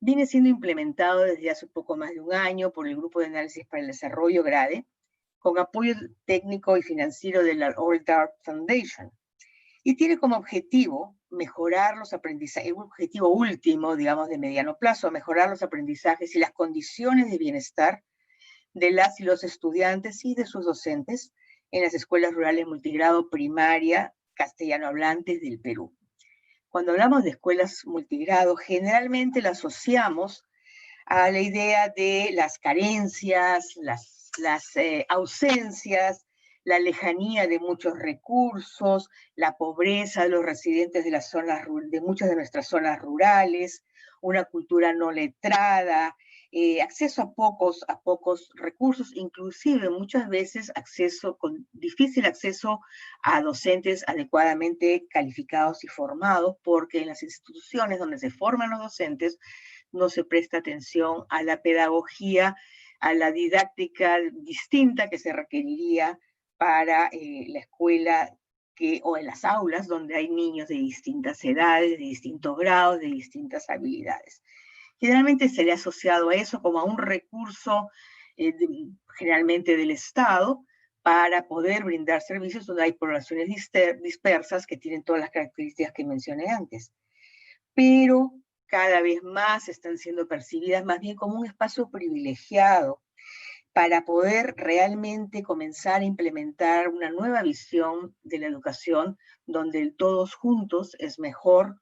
viene siendo implementado desde hace poco más de un año por el Grupo de Análisis para el Desarrollo, GRADE, con apoyo técnico y financiero de la All Dark Foundation. Y tiene como objetivo mejorar los aprendizajes, un objetivo último, digamos, de mediano plazo, mejorar los aprendizajes y las condiciones de bienestar de las y los estudiantes y de sus docentes en las escuelas rurales multigrado primaria castellano hablantes del Perú. Cuando hablamos de escuelas multigrado, generalmente la asociamos a la idea de las carencias, las ausencias, la lejanía de muchos recursos, la pobreza de los residentes de las zonas, de muchas de nuestras zonas rurales, una cultura no letrada, acceso a pocos recursos, inclusive muchas veces difícil acceso a docentes adecuadamente calificados y formados, porque en las instituciones donde se forman los docentes no se presta atención a la pedagogía, a la didáctica distinta que se requeriría para la escuela o en las aulas donde hay niños de distintas edades, de distintos grados, de distintas habilidades. Generalmente se le ha asociado a eso como a un recurso generalmente del Estado para poder brindar servicios donde hay poblaciones dispersas que tienen todas las características que mencioné antes. Pero cada vez más están siendo percibidas más bien como un espacio privilegiado para poder realmente comenzar a implementar una nueva visión de la educación donde el todos juntos es mejor,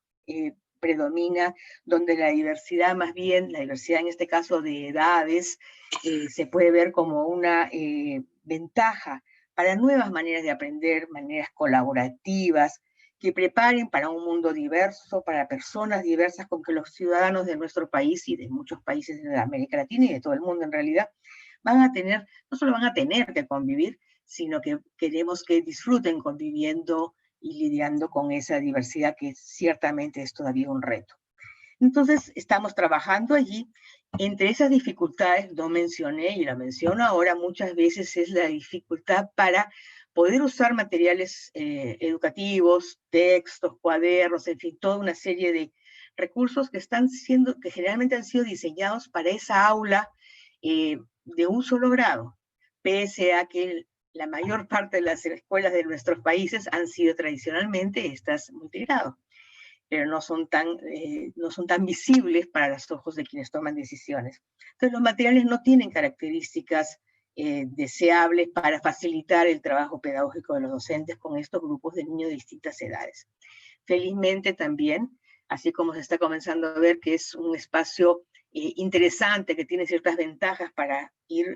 predomina, donde la diversidad más bien, la diversidad en este caso de edades, se puede ver como una ventaja para nuevas maneras de aprender, maneras colaborativas, que preparen para un mundo diverso, para personas diversas, con que los ciudadanos de nuestro país y de muchos países de América Latina y de todo el mundo en realidad, van a tener, no solo van a tener que convivir, sino que queremos que disfruten conviviendo y lidiando con esa diversidad que ciertamente es todavía un reto. Entonces, estamos trabajando allí. Entre esas dificultades, no mencioné y la menciono ahora, muchas veces es la dificultad para poder usar materiales educativos, textos, cuadernos, en fin, toda una serie de recursos que generalmente han sido diseñados para esa aula de un solo grado, pese a que la mayor parte de las escuelas de nuestros países han sido tradicionalmente estas multigrado, pero no son tan visibles para los ojos de quienes toman decisiones. Entonces, los materiales no tienen características deseables para facilitar el trabajo pedagógico de los docentes con estos grupos de niños de distintas edades. Felizmente también, así como se está comenzando a ver que es un espacio interesante, que tiene ciertas ventajas para ir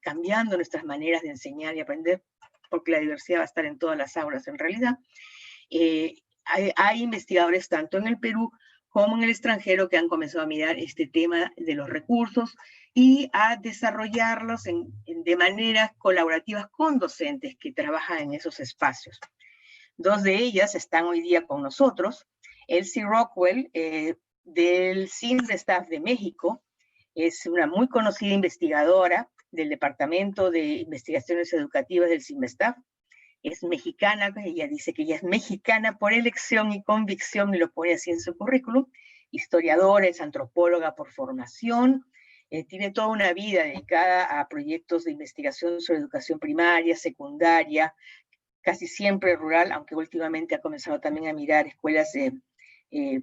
cambiando nuestras maneras de enseñar y aprender, porque la diversidad va a estar en todas las aulas en realidad. Hay investigadores tanto en el Perú como en el extranjero que han comenzado a mirar este tema de los recursos y a desarrollarlos de maneras colaborativas con docentes que trabajan en esos espacios. Dos de ellas están hoy día con nosotros. Elsie Rockwell, del CINVESTAF de México, es una muy conocida investigadora del Departamento de Investigaciones Educativas del CINVESTAF. Es mexicana, ella dice que ella es mexicana por elección y convicción, y lo pone así en su currículum. Historiadora, es antropóloga por formación, tiene toda una vida dedicada a proyectos de investigación sobre educación primaria, secundaria, casi siempre rural, aunque últimamente ha comenzado también a mirar escuelas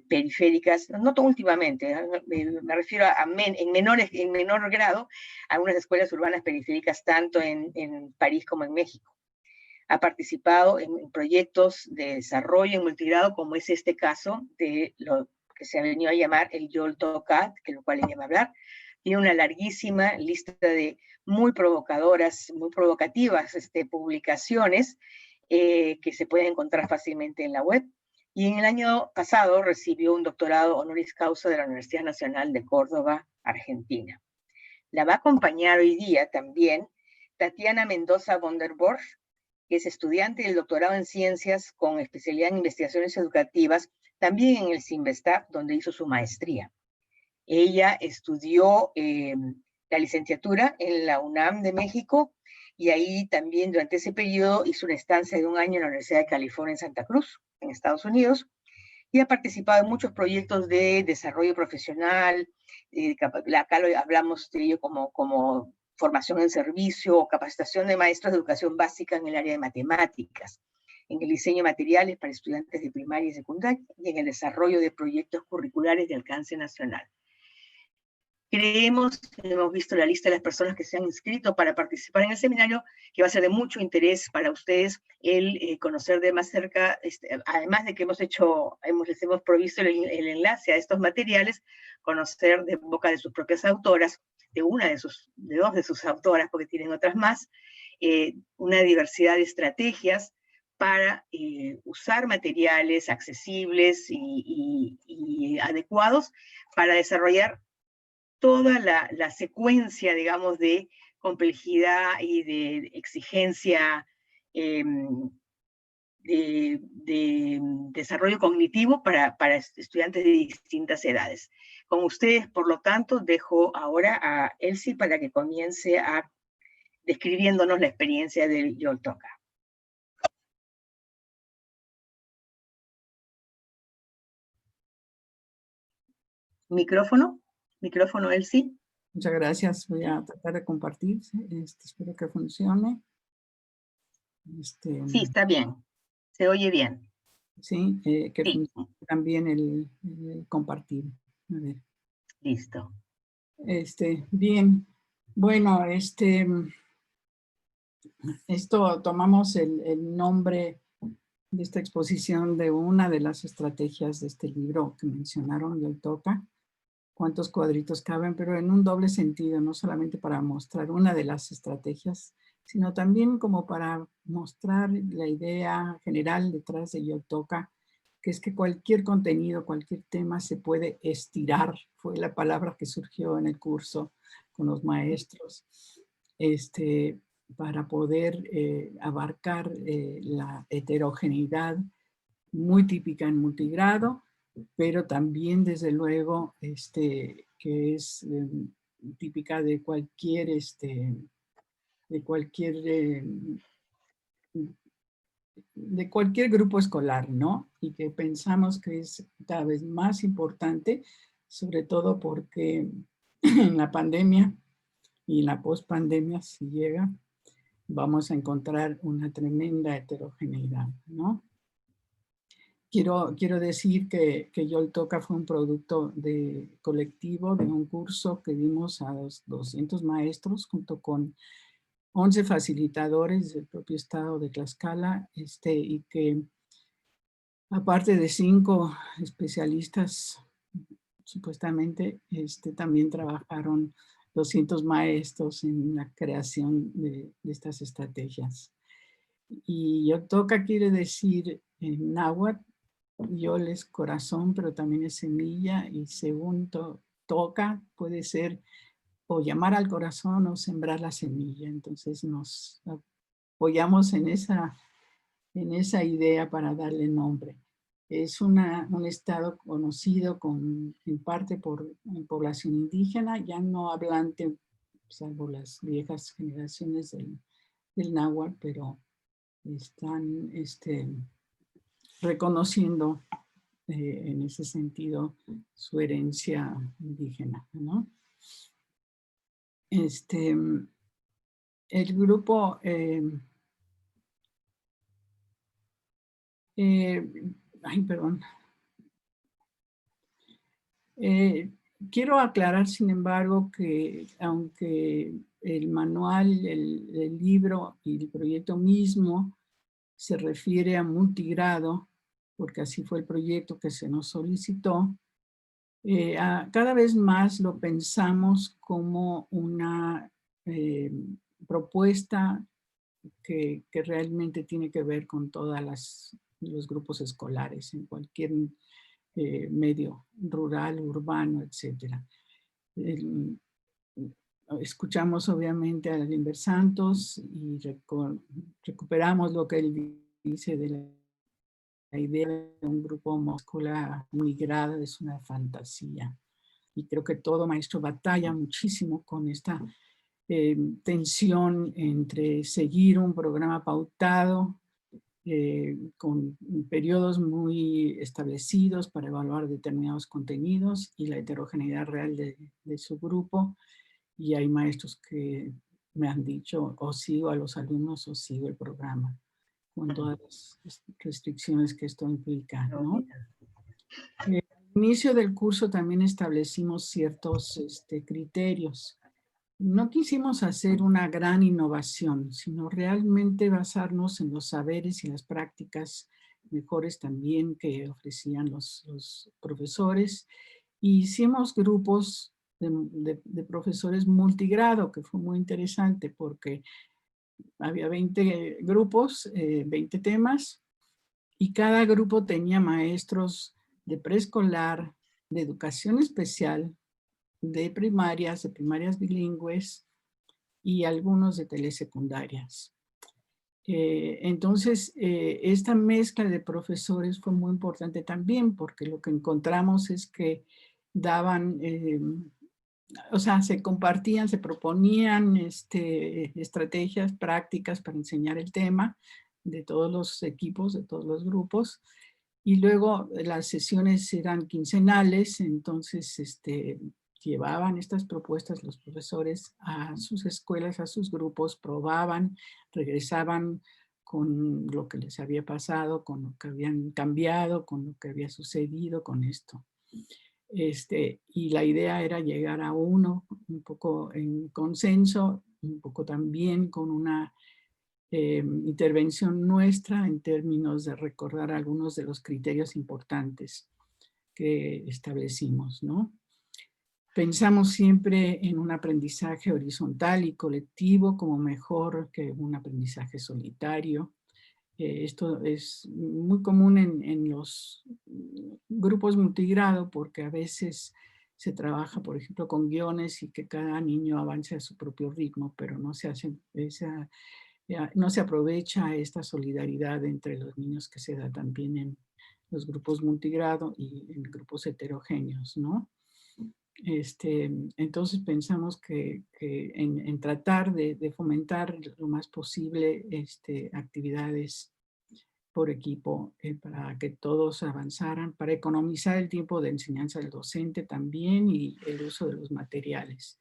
periféricas, no tan últimamente, me refiero en menor grado, a algunas escuelas urbanas periféricas, tanto en París como en México. Ha participado en proyectos de desarrollo en multigrado, como es este caso de lo que se ha venido a llamar el YOLTOCAT, que es lo cual ella va a hablar. Tiene una larguísima lista de muy provocadoras, muy provocativas publicaciones que se pueden encontrar fácilmente en la web. Y en el año pasado recibió un doctorado honoris causa de la Universidad Nacional de Córdoba, Argentina. La va a acompañar hoy día también Tatiana Mendoza Vonderborg, que es estudiante del doctorado en ciencias con especialidad en investigaciones educativas, también en el CINVESTAF, donde hizo su maestría. Ella estudió la licenciatura en la UNAM de México, y ahí también durante ese periodo hizo una estancia de un año en la Universidad de California en Santa Cruz, en Estados Unidos, y ha participado en muchos proyectos de desarrollo profesional. Acá hablamos de ello como formación en servicio o capacitación de maestros de educación básica en el área de matemáticas, en el diseño de materiales para estudiantes de primaria y secundaria y en el desarrollo de proyectos curriculares de alcance nacional. Hemos visto la lista de las personas que se han inscrito para participar en el seminario, que va a ser de mucho interés para ustedes el conocer de más cerca, además de que les hemos provisto el enlace a estos materiales, conocer de boca de sus propias autoras, de dos de sus autoras, porque tienen otras más, una diversidad de estrategias para usar materiales accesibles y adecuados para desarrollar toda la secuencia, digamos, de complejidad y de exigencia de desarrollo cognitivo para estudiantes de distintas edades. Con ustedes, por lo tanto, dejo ahora a Elsie para que comience describiéndonos la experiencia del Yoltoca. Micrófono, Elsie. Muchas gracias. Voy a tratar de compartir. Espero que funcione. Sí, está bien. Se oye bien. Sí, que sí. funcione también el compartir. A ver. Listo. Bien. Bueno, esto tomamos el nombre de esta exposición de una de las estrategias de este libro que mencionaron, Yoltoca. Cuántos cuadritos caben, pero en un doble sentido, no solamente para mostrar una de las estrategias, sino también como para mostrar la idea general detrás de Yoltoca, que es que cualquier contenido, cualquier tema se puede estirar. Fue la palabra que surgió en el curso con los maestros, para poder abarcar la heterogeneidad muy típica en multigrado, pero también desde luego que es típica de cualquier de cualquier grupo escolar, ¿no? Y que pensamos que es cada vez más importante, sobre todo porque en la pandemia y en la pospandemia, si llega, vamos a encontrar una tremenda heterogeneidad, ¿no? Quiero decir que Yoltoca fue un producto colectivo de un curso que dimos a 200 maestros junto con 11 facilitadores del propio estado de Tlaxcala, y que aparte de 5 especialistas, supuestamente, también trabajaron 200 maestros en la creación de estas estrategias. Y Yoltoca quiere decir en náhuatl, yol es corazón, pero también es semilla, y según toca puede ser o llamar al corazón o sembrar la semilla. Entonces nos apoyamos en esa idea para darle nombre. Es un estado conocido en parte por población indígena, ya no hablante, salvo las viejas generaciones del náhuatl, pero están reconociendo en ese sentido su herencia indígena, ¿no? El grupo ay, perdón. Quiero aclarar, sin embargo, que aunque el manual, el libro y el proyecto mismo se refiere a multigrado, porque así fue el proyecto que se nos solicitó, cada vez más lo pensamos como una propuesta que realmente tiene que ver con todos los grupos escolares en cualquier medio rural, urbano, etc. Escuchamos obviamente a Limber Santos y recuperamos lo que él dice de la idea de un grupo muscular migrado es una fantasía. Y creo que todo maestro batalla muchísimo con esta tensión entre seguir un programa pautado con periodos muy establecidos para evaluar determinados contenidos y la heterogeneidad real de su grupo. Y hay maestros que me han dicho, o sigo a los alumnos o sigo el programa, con todas las restricciones que esto implica, ¿no? Al inicio del curso también establecimos ciertos criterios. No quisimos hacer una gran innovación, sino realmente basarnos en los saberes y las prácticas mejores también que ofrecían los profesores. Y hicimos grupos de profesores multigrado, que fue muy interesante porque había 20 grupos, 20 temas, y cada grupo tenía maestros de preescolar, de educación especial, de primarias bilingües y algunos de telesecundarias. Entonces, esta mezcla de profesores fue muy importante también porque lo que encontramos es que daban, o sea, se compartían, se proponían estrategias prácticas para enseñar el tema de todos los equipos, de todos los grupos. Y luego las sesiones eran quincenales, entonces llevaban estas propuestas los profesores a sus escuelas, a sus grupos, probaban, regresaban con lo que les había pasado, con lo que habían cambiado, con lo que había sucedido con esto. Y la idea era llegar a uno un poco en consenso, un poco también con una intervención nuestra en términos de recordar algunos de los criterios importantes que establecimos, ¿no? Pensamos siempre en un aprendizaje horizontal y colectivo como mejor que un aprendizaje solitario. Esto es muy común en los grupos multigrado porque a veces se trabaja, por ejemplo, con guiones y que cada niño avance a su propio ritmo, pero no se hace no se aprovecha esta solidaridad entre los niños que se da también en los grupos multigrado y en grupos heterogéneos, ¿no? Entonces pensamos que en tratar de fomentar lo más posible actividades por equipo para que todos avanzaran, para economizar el tiempo de enseñanza del docente también y el uso de los materiales.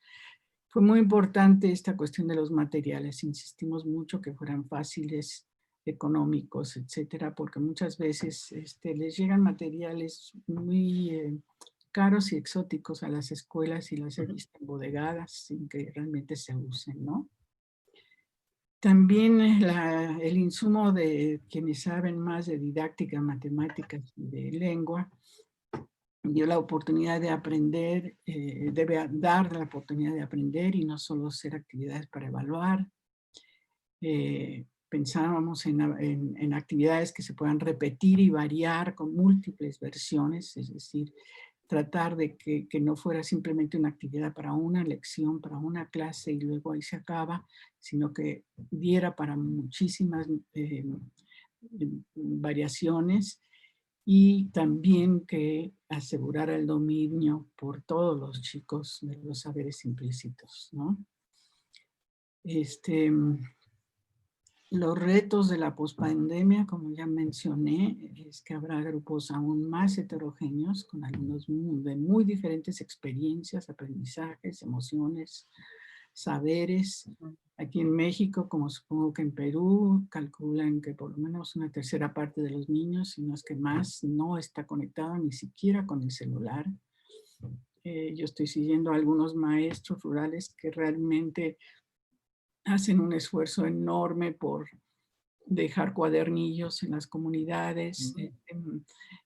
Fue muy importante esta cuestión de los materiales, insistimos mucho que fueran fáciles, económicos, etcétera, porque muchas veces les llegan materiales muy caros y exóticos a las escuelas y las he visto embodegadas sin que realmente se usen, ¿no? También el insumo de quienes saben más de didáctica, matemáticas y de lengua, dio la oportunidad de aprender, debe dar la oportunidad de aprender y no solo hacer actividades para evaluar. Pensábamos en actividades que se puedan repetir y variar con múltiples versiones, es decir, tratar de que no fuera simplemente una actividad para una lección, para una clase y luego ahí se acaba, sino que diera para muchísimas variaciones y también que asegurara el dominio por todos los chicos de los saberes implícitos, ¿no? Los retos de la pospandemia, como ya mencioné, es que habrá grupos aún más heterogéneos con alumnos de muy diferentes experiencias, aprendizajes, emociones, saberes. Aquí en México, como supongo que en Perú, calculan que por lo menos una tercera parte de los niños, si no es que más, no está conectado ni siquiera con el celular. Yo estoy siguiendo a algunos maestros rurales que realmente hacen un esfuerzo enorme por dejar cuadernillos en las comunidades,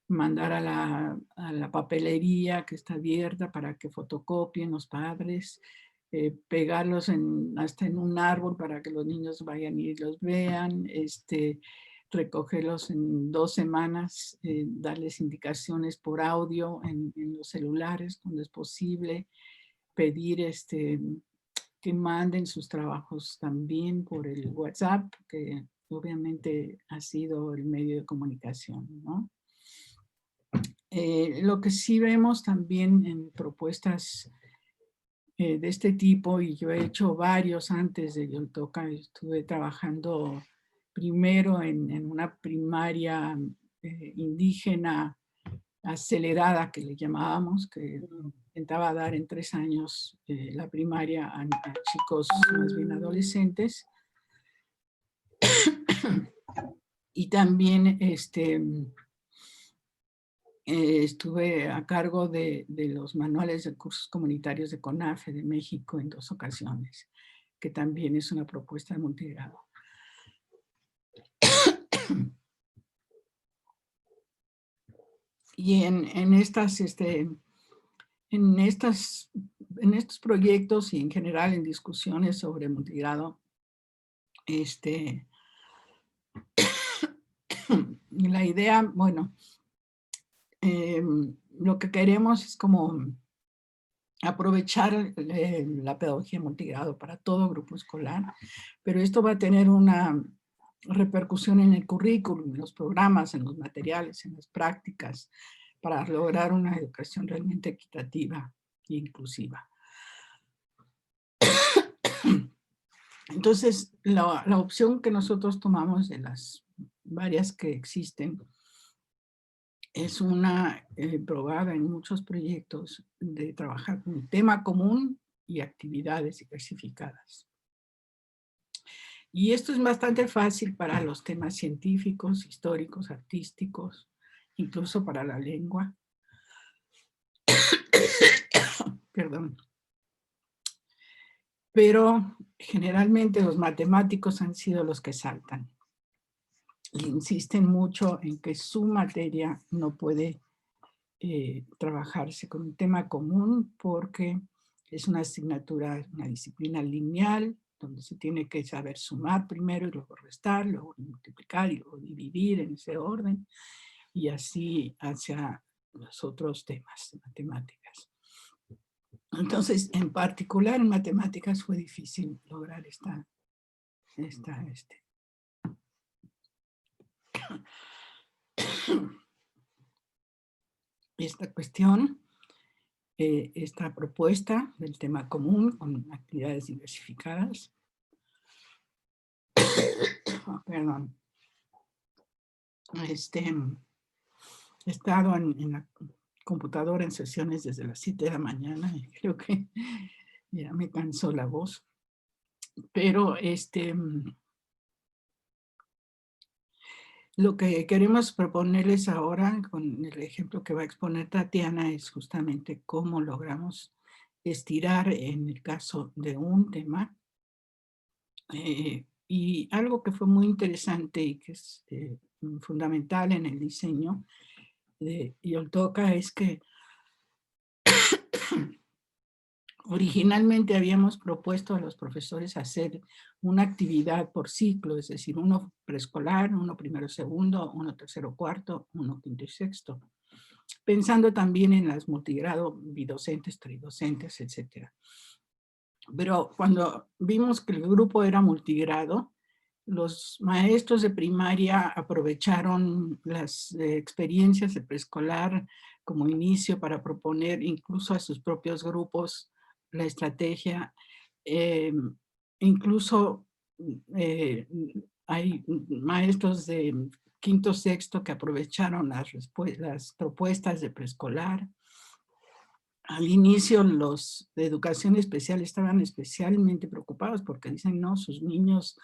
mandar a la papelería que está abierta para que fotocopien los padres, pegarlos hasta en un árbol para que los niños vayan y los vean, recogerlos en 2 semanas, darles indicaciones por audio en los celulares cuando es posible, pedir que manden sus trabajos también por el WhatsApp, que obviamente ha sido el medio de comunicación, ¿no? Lo que sí vemos también en propuestas de este tipo, y yo he hecho varios antes de Yoltoca, estuve trabajando primero en una primaria indígena acelerada, que le llamábamos, que intentaba dar en 3 años la primaria a chicos más bien adolescentes. Y también estuve a cargo de los manuales de cursos comunitarios de CONAFE de México en 2 ocasiones, que también es una propuesta de multigrado. Y en estos proyectos y en general en discusiones sobre multigrado, la idea, bueno, lo que queremos es como aprovechar la pedagogía multigrado para todo grupo escolar, pero esto va a tener una repercusión en el currículum, en los programas, en los materiales, en las prácticas, para lograr una educación realmente equitativa e inclusiva. Entonces, la opción que nosotros tomamos de las varias que existen es una probada en muchos proyectos de trabajar con un tema común y actividades diversificadas. Y esto es bastante fácil para los temas científicos, históricos, artísticos, incluso para la lengua. Perdón. Pero generalmente los matemáticos han sido los que saltan. Y insisten mucho en que su materia no puede trabajarse con un tema común porque es una asignatura, una disciplina lineal, donde se tiene que saber sumar primero y luego restar, luego multiplicar y luego dividir en ese orden, y así hacia los otros temas de matemáticas. Entonces, en particular en matemáticas fue difícil lograr esta cuestión, esta propuesta del tema común con actividades diversificadas. Perdón. He estado en la computadora en sesiones desde las 7 de la mañana y creo que ya me cansó la voz. Pero lo que queremos proponerles ahora con el ejemplo que va a exponer Tatiana es justamente cómo logramos estirar en el caso de un tema. Y algo que fue muy interesante y que es fundamental en el diseño de Yoltoca es que originalmente habíamos propuesto a los profesores hacer una actividad por ciclo, es decir, uno preescolar, uno primero segundo, uno tercero cuarto, uno quinto y sexto, pensando también en las multigrado, bidocentes, tridocentes, etc. Pero cuando vimos que el grupo era multigrado, los maestros de primaria aprovecharon las experiencias de preescolar como inicio para proponer incluso a sus propios grupos la estrategia. Incluso hay maestros de quinto, sexto que aprovecharon las propuestas de preescolar. Al inicio los de educación especial estaban especialmente preocupados porque dicen, no, sus niños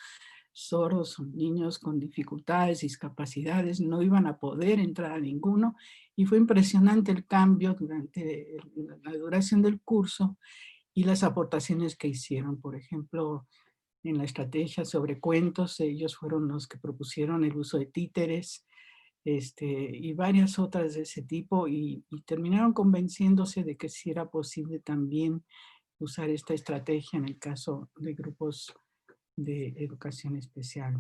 sordos, niños con dificultades, discapacidades, no iban a poder entrar a ninguno, y fue impresionante el cambio durante la duración del curso y las aportaciones que hicieron. Por ejemplo, en la estrategia sobre cuentos, ellos fueron los que propusieron el uso de títeres, y varias otras de ese tipo, y terminaron convenciéndose de que sí era posible también usar esta estrategia en el caso de grupos de educación especial.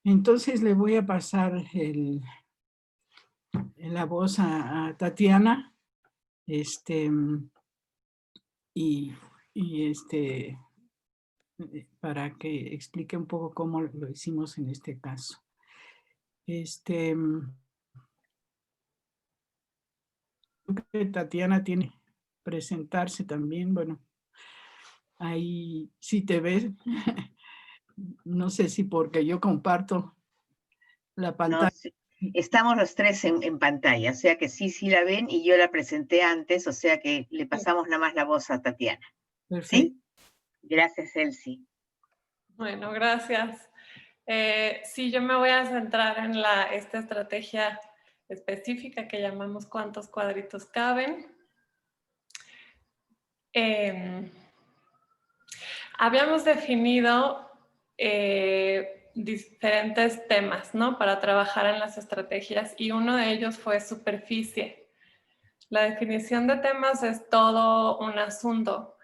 Entonces le voy a pasar la voz a Tatiana, para que explique un poco cómo lo hicimos en este caso. Creo que Tatiana tiene que presentarse también, bueno, ahí sí te ves. No sé si porque yo comparto la No, pantalla. sí. Estamos los tres en pantalla, o sea que sí, sí la ven y yo la presenté antes, o sea que le pasamos nada más la voz a Tatiana. Perfecto. ¿Sí? Gracias, Elsie. Bueno, gracias. Sí, yo me voy a centrar en esta estrategia específica que llamamos cuántos cuadritos caben. Habíamos definido diferentes temas, ¿no? Para trabajar en las estrategias y uno de ellos fue superficie. La definición de temas es todo un asunto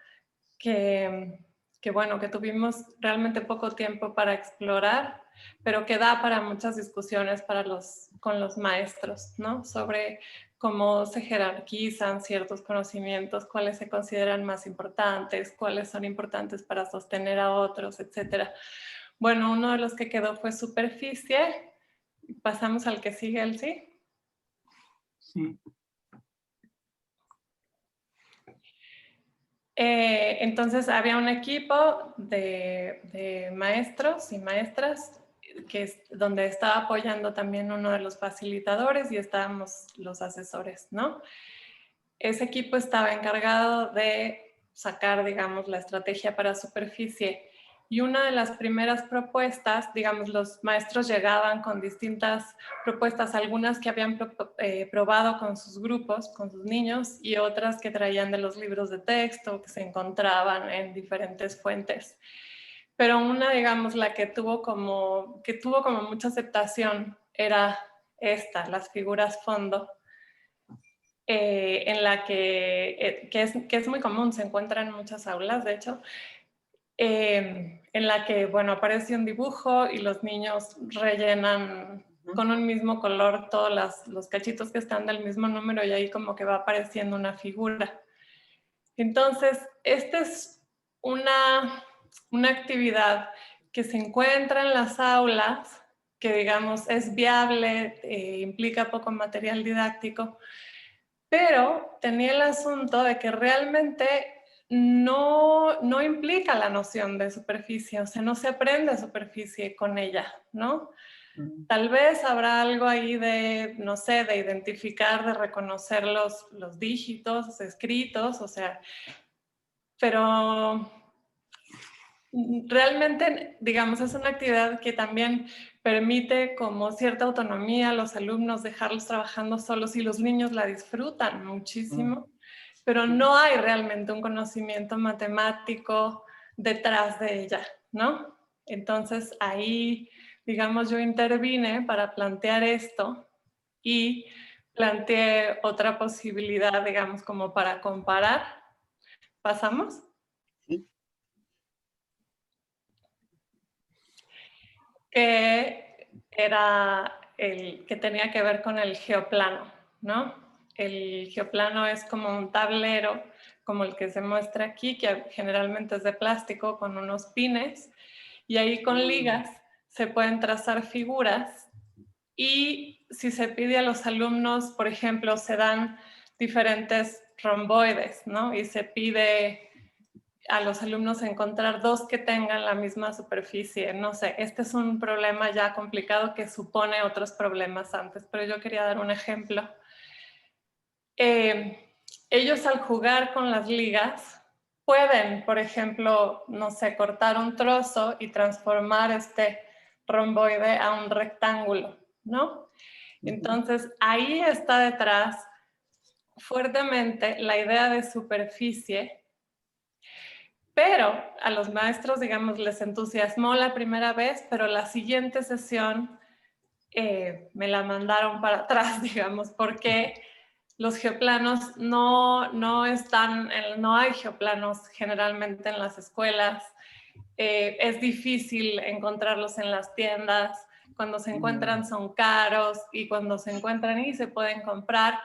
bueno, que tuvimos realmente poco tiempo para explorar, pero que da para muchas discusiones con los maestros, ¿no? Sobre cómo se jerarquizan ciertos conocimientos, cuáles se consideran más importantes, cuáles son importantes para sostener a otros, etc. Bueno, uno de los que quedó fue superficie. Pasamos al que sigue, Elsie. Sí. Entonces había un equipo de maestros y maestras donde estaba apoyando también uno de los facilitadores y estábamos los asesores, ¿no? Ese equipo estaba encargado de sacar, digamos, la estrategia para superficie. Y una de las primeras propuestas, digamos, los maestros llegaban con distintas propuestas, algunas que habían probado con sus grupos, con sus niños, y otras que traían de los libros de texto, que se encontraban en diferentes fuentes. Pero una, digamos, la que tuvo como mucha aceptación era esta, las figuras fondo, en la que es muy común, se encuentra en muchas aulas, de hecho, en la que, bueno, aparece un dibujo y los niños rellenan con un mismo color todos los cachitos que están del mismo número y ahí como que va apareciendo una figura. Entonces, esta es una actividad que se encuentra en las aulas, que digamos es viable, implica poco material didáctico, pero tenía el asunto de que realmente no implica la noción de superficie, o sea, no se aprende superficie con ella, ¿no? Tal vez habrá algo ahí de, no sé, de identificar, de reconocer los dígitos escritos, o sea, pero realmente, digamos, es una actividad que también permite como cierta autonomía a los alumnos, dejarlos trabajando solos y los niños la disfrutan muchísimo, pero no hay realmente un conocimiento matemático detrás de ella, ¿no? Entonces ahí, digamos, yo intervine para plantear esto y planteé otra posibilidad, digamos, como para comparar. ¿Pasamos? Sí. Que era el que tenía que ver con el geoplano, ¿no? El geoplano es como un tablero, como el que se muestra aquí, que generalmente es de plástico con unos pines, y ahí con ligas se pueden trazar figuras y si se pide a los alumnos, por ejemplo, se dan diferentes romboides, ¿no? Y se pide a los alumnos encontrar dos que tengan la misma superficie. No sé, este es un problema ya complicado que supone otros problemas antes, pero yo quería dar un ejemplo. Ellos al jugar con las ligas pueden, por ejemplo, no sé, cortar un trozo y transformar este romboide a un rectángulo, ¿no? Entonces, ahí está detrás fuertemente la idea de superficie. Pero a los maestros, digamos, les entusiasmó la primera vez, pero la siguiente sesión me la mandaron para atrás, digamos, porque los geoplanos no hay geoplanos generalmente en las escuelas. Es difícil encontrarlos en las tiendas. Cuando se encuentran son caros y cuando se encuentran y se pueden comprar,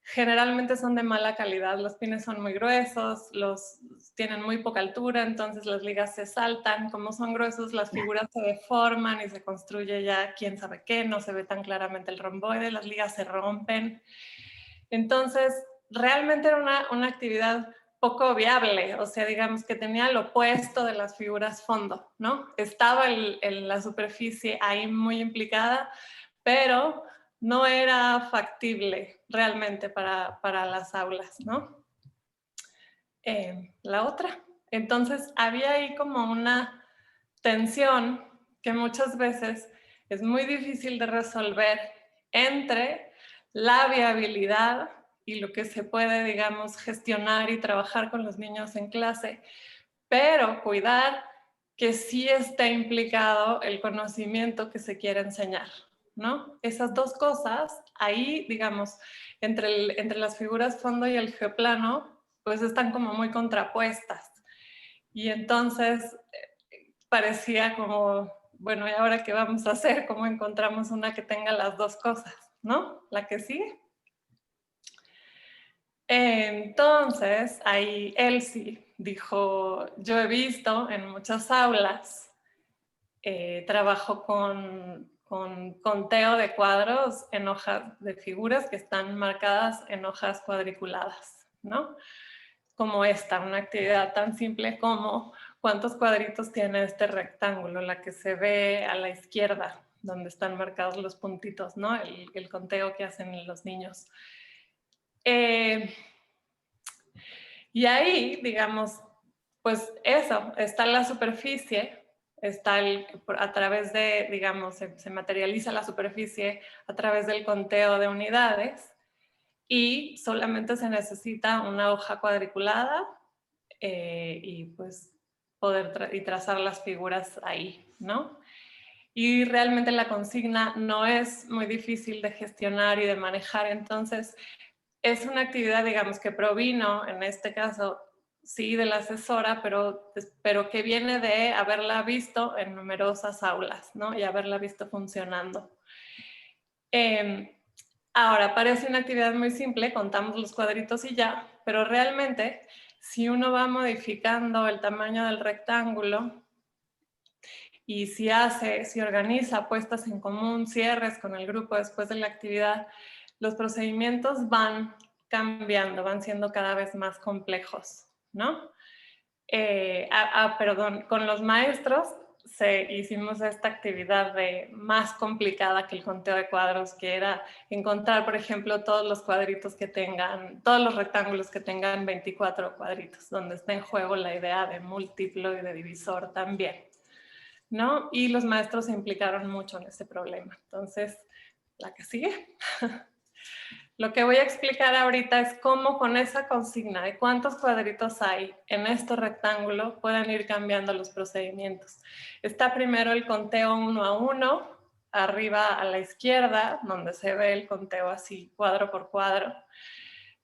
generalmente son de mala calidad. Los pines son muy gruesos, tienen muy poca altura, entonces las ligas se saltan. Como son gruesos, las figuras se deforman y se construye ya quién sabe qué, no se ve tan claramente el romboide, las ligas se rompen. Entonces, realmente era una actividad poco viable, o sea, digamos que tenía lo opuesto de las figuras fondo, ¿no? Estaba la superficie ahí muy implicada, pero no era factible realmente para las aulas, ¿no? La otra. Entonces, había ahí como una tensión que muchas veces es muy difícil de resolver entre la viabilidad y lo que se puede, digamos, gestionar y trabajar con los niños en clase, pero cuidar que sí esté implicado el conocimiento que se quiere enseñar, ¿no? Esas dos cosas, ahí, digamos, entre las figuras fondo y el geoplano, pues están como muy contrapuestas. Y entonces parecía como, bueno, ¿y ahora qué vamos a hacer? ¿Cómo encontramos una que tenga las dos cosas? ¿No? La que sigue. Entonces, ahí Elsie dijo, yo he visto en muchas aulas, trabajo con conteo de cuadros en hojas de figuras que están marcadas en hojas cuadriculadas, ¿no? Como esta, una actividad tan simple como cuántos cuadritos tiene este rectángulo, la que se ve a la izquierda, donde están marcados los puntitos, ¿no? El conteo que hacen los niños. Y ahí, digamos, pues eso, está la superficie, está a través de, digamos, se materializa la superficie a través del conteo de unidades y solamente se necesita una hoja cuadriculada y pues poder trazar las figuras ahí, ¿no? Y realmente la consigna no es muy difícil de gestionar y de manejar, entonces es una actividad, digamos, que provino, en este caso, sí, de la asesora, pero que viene de haberla visto en numerosas aulas, ¿no? Y haberla visto funcionando. Ahora, parece una actividad muy simple, contamos los cuadritos y ya, pero realmente, si uno va modificando el tamaño del rectángulo y si organiza puestas en común, cierres con el grupo después de la actividad, los procedimientos van cambiando, van siendo cada vez más complejos, ¿no? Perdón, con los maestros hicimos esta actividad más complicada que el conteo de cuadros, que era encontrar, por ejemplo, todos los cuadritos que tengan, todos los rectángulos que tengan 24 cuadritos, donde está en juego la idea de múltiplo y de divisor también, ¿no? Y los maestros se implicaron mucho en ese problema. Entonces, la que sigue. Lo que voy a explicar ahorita es cómo con esa consigna de cuántos cuadritos hay en este rectángulo pueden ir cambiando los procedimientos. Está primero el conteo 1 a 1, arriba a la izquierda, donde se ve el conteo así cuadro por cuadro.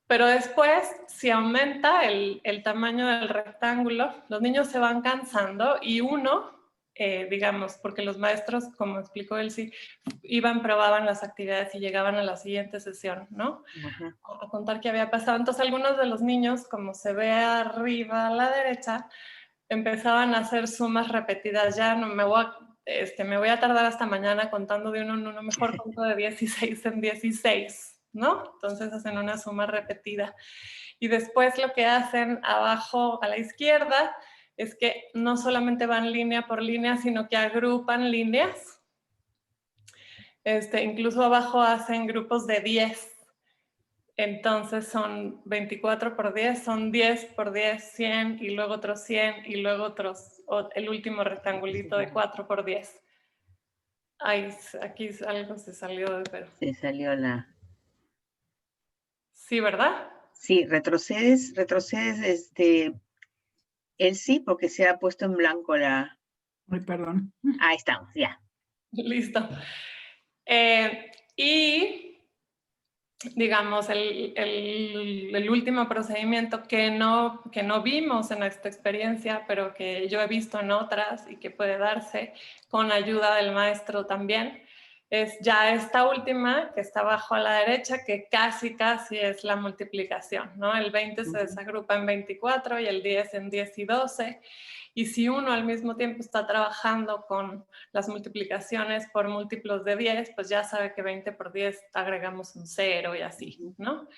Pero después, si aumenta el tamaño del rectángulo, los niños se van cansando y digamos, porque los maestros, como explicó Elsie, probaban las actividades y llegaban a la siguiente sesión, ¿no? A contar qué había pasado. Entonces, algunos de los niños, como se ve arriba a la derecha, empezaban a hacer sumas repetidas. Ya no me voy a tardar hasta mañana contando de uno en uno, mejor conto de 16 en 16, ¿no? Entonces hacen una suma repetida. Y después lo que hacen abajo a la izquierda es que no solamente van línea por línea, sino que agrupan líneas. Incluso abajo hacen grupos de 10. Entonces son 24 por 10, son 10 por 10, 100, y luego otros 100, y luego el último rectangulito de 4 por 10. Ay, aquí algo se salió, pero... Se salió la... Sí, ¿verdad? Sí, retrocedes, él sí, porque se ha puesto en blanco la... Ay, perdón. Ahí estamos, ya. Listo. Y, digamos, el último procedimiento que no vimos en esta experiencia, pero que yo he visto en otras y que puede darse con ayuda del maestro también, es ya esta última que está abajo a la derecha, que casi es la multiplicación, ¿no? El 20 se desagrupa en 24 y el 10 en 10 y 12. Y si uno al mismo tiempo está trabajando con las multiplicaciones por múltiplos de 10, pues ya sabe que 20 por 10 agregamos un 0 y así, ¿no?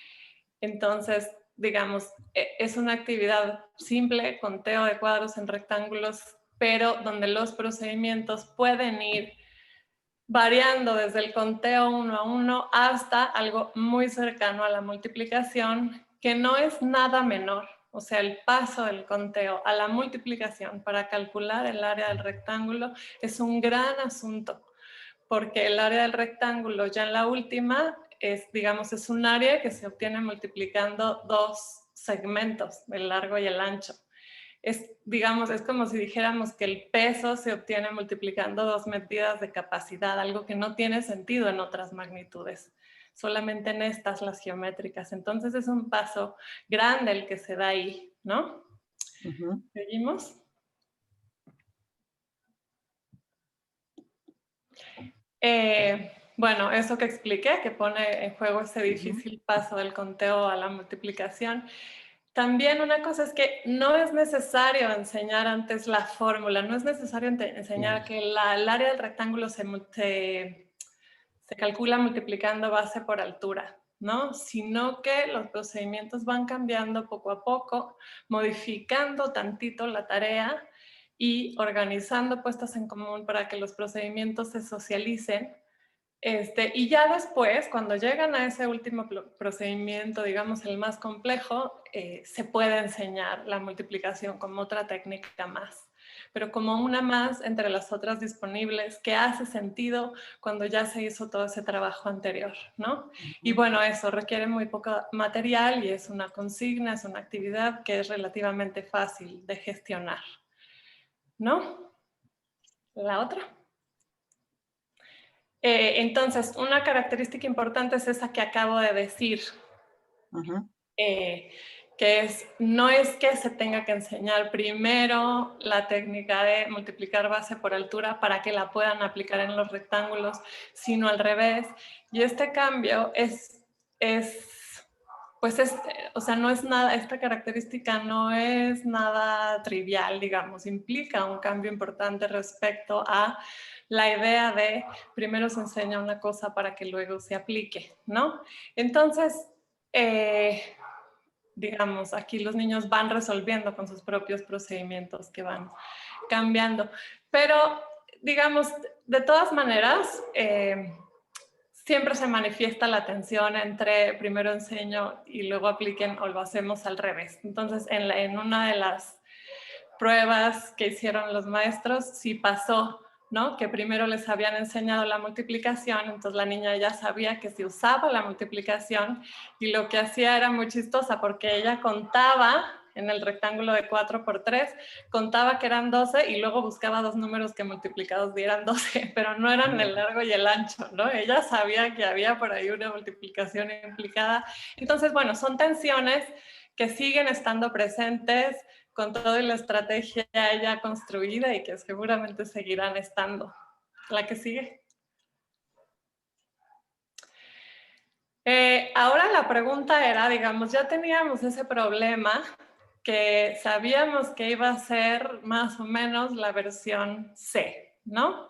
Entonces, digamos, es una actividad simple, conteo de cuadros en rectángulos, pero donde los procedimientos pueden ir variando desde el conteo 1 a 1 hasta algo muy cercano a la multiplicación, que no es nada menor. O sea, el paso del conteo a la multiplicación para calcular el área del rectángulo es un gran asunto, porque el área del rectángulo ya en la última es, digamos, es un área que se obtiene multiplicando dos segmentos, el largo y el ancho. Es, digamos, es como si dijéramos que el peso se obtiene multiplicando dos medidas de capacidad, algo que no tiene sentido en otras magnitudes, solamente en estas, las geométricas. Entonces es un paso grande el que se da ahí, ¿no? ¿Seguimos? Bueno, eso que expliqué, que pone en juego ese difícil paso del conteo a la multiplicación. También una cosa es que no es necesario enseñar antes la fórmula, no es necesario enseñar que el área del rectángulo se calcula multiplicando base por altura, ¿no? Sino que los procedimientos van cambiando poco a poco, modificando tantito la tarea y organizando puestas en común para que los procedimientos se socialicen. Y ya después, cuando llegan a ese último procedimiento, digamos el más complejo, se puede enseñar la multiplicación como otra técnica más, pero como una más entre las otras disponibles que hace sentido cuando ya se hizo todo ese trabajo anterior, ¿no? Y bueno, eso requiere muy poco material y es una consigna, es una actividad que es relativamente fácil de gestionar, ¿no? La otra. Entonces, una característica importante es esa que acabo de decir, que es, no es que se tenga que enseñar primero la técnica de multiplicar base por altura para que la puedan aplicar en los rectángulos, sino al revés. Y este cambio o sea, no es nada, esta característica no es nada trivial, digamos, implica un cambio importante respecto a la idea de primero se enseña una cosa para que luego se aplique, ¿no? Entonces, digamos, aquí los niños van resolviendo con sus propios procedimientos que van cambiando. Pero, digamos, de todas maneras, siempre se manifiesta la tensión entre primero enseño y luego apliquen o lo hacemos al revés. Entonces, en una de las pruebas que hicieron los maestros, sí pasó, ¿no? Que primero les habían enseñado la multiplicación, entonces la niña ya sabía que se usaba la multiplicación y lo que hacía era muy chistosa porque ella contaba en el rectángulo de 4 por 3, contaba que eran 12 y luego buscaba dos números que multiplicados dieran 12, pero no eran el largo y el ancho, ¿no? Ella sabía que había por ahí una multiplicación implicada. Entonces, bueno, son tensiones que siguen estando presentes con toda la estrategia ya construida y que seguramente seguirán estando. La que sigue. Ahora la pregunta era, digamos, ya teníamos ese problema que sabíamos que iba a ser más o menos la versión C, ¿no?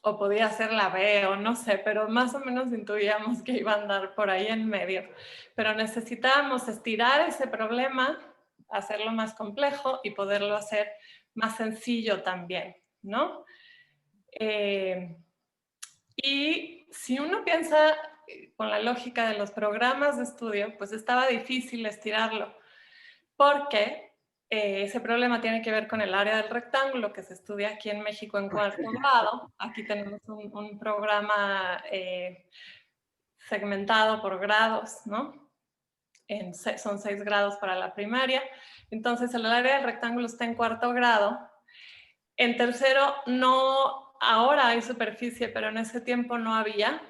O podía ser la B o no sé, pero más o menos intuíamos que iba a andar por ahí en medio. Pero necesitábamos estirar ese problema, hacerlo más complejo y poderlo hacer más sencillo también, ¿no? Y si uno piensa con la lógica de los programas de estudio, pues estaba difícil estirarlo, porque ese problema tiene que ver con el área del rectángulo que se estudia aquí en México en cuarto grado. Aquí tenemos un programa segmentado por grados, ¿no? Son 6 grados para la primaria. Entonces, el área del rectángulo está en cuarto grado. En tercero, no, ahora hay superficie, pero en ese tiempo no había.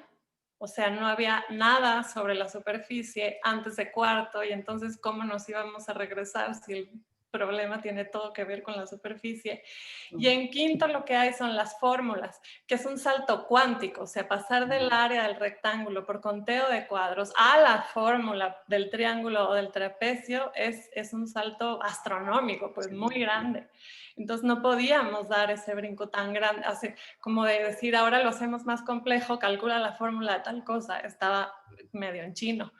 O sea, no había nada sobre la superficie antes de cuarto y entonces, ¿cómo nos íbamos a regresar si el problema tiene todo que ver con la superficie. Y en quinto lo que hay son las fórmulas, que es un salto cuántico, o sea, pasar del área del rectángulo por conteo de cuadros a la fórmula del triángulo o del trapecio es un salto astronómico, pues muy grande. Entonces no podíamos dar ese brinco tan grande, así como de decir ahora lo hacemos más complejo, calcula la fórmula de tal cosa, estaba medio en chino.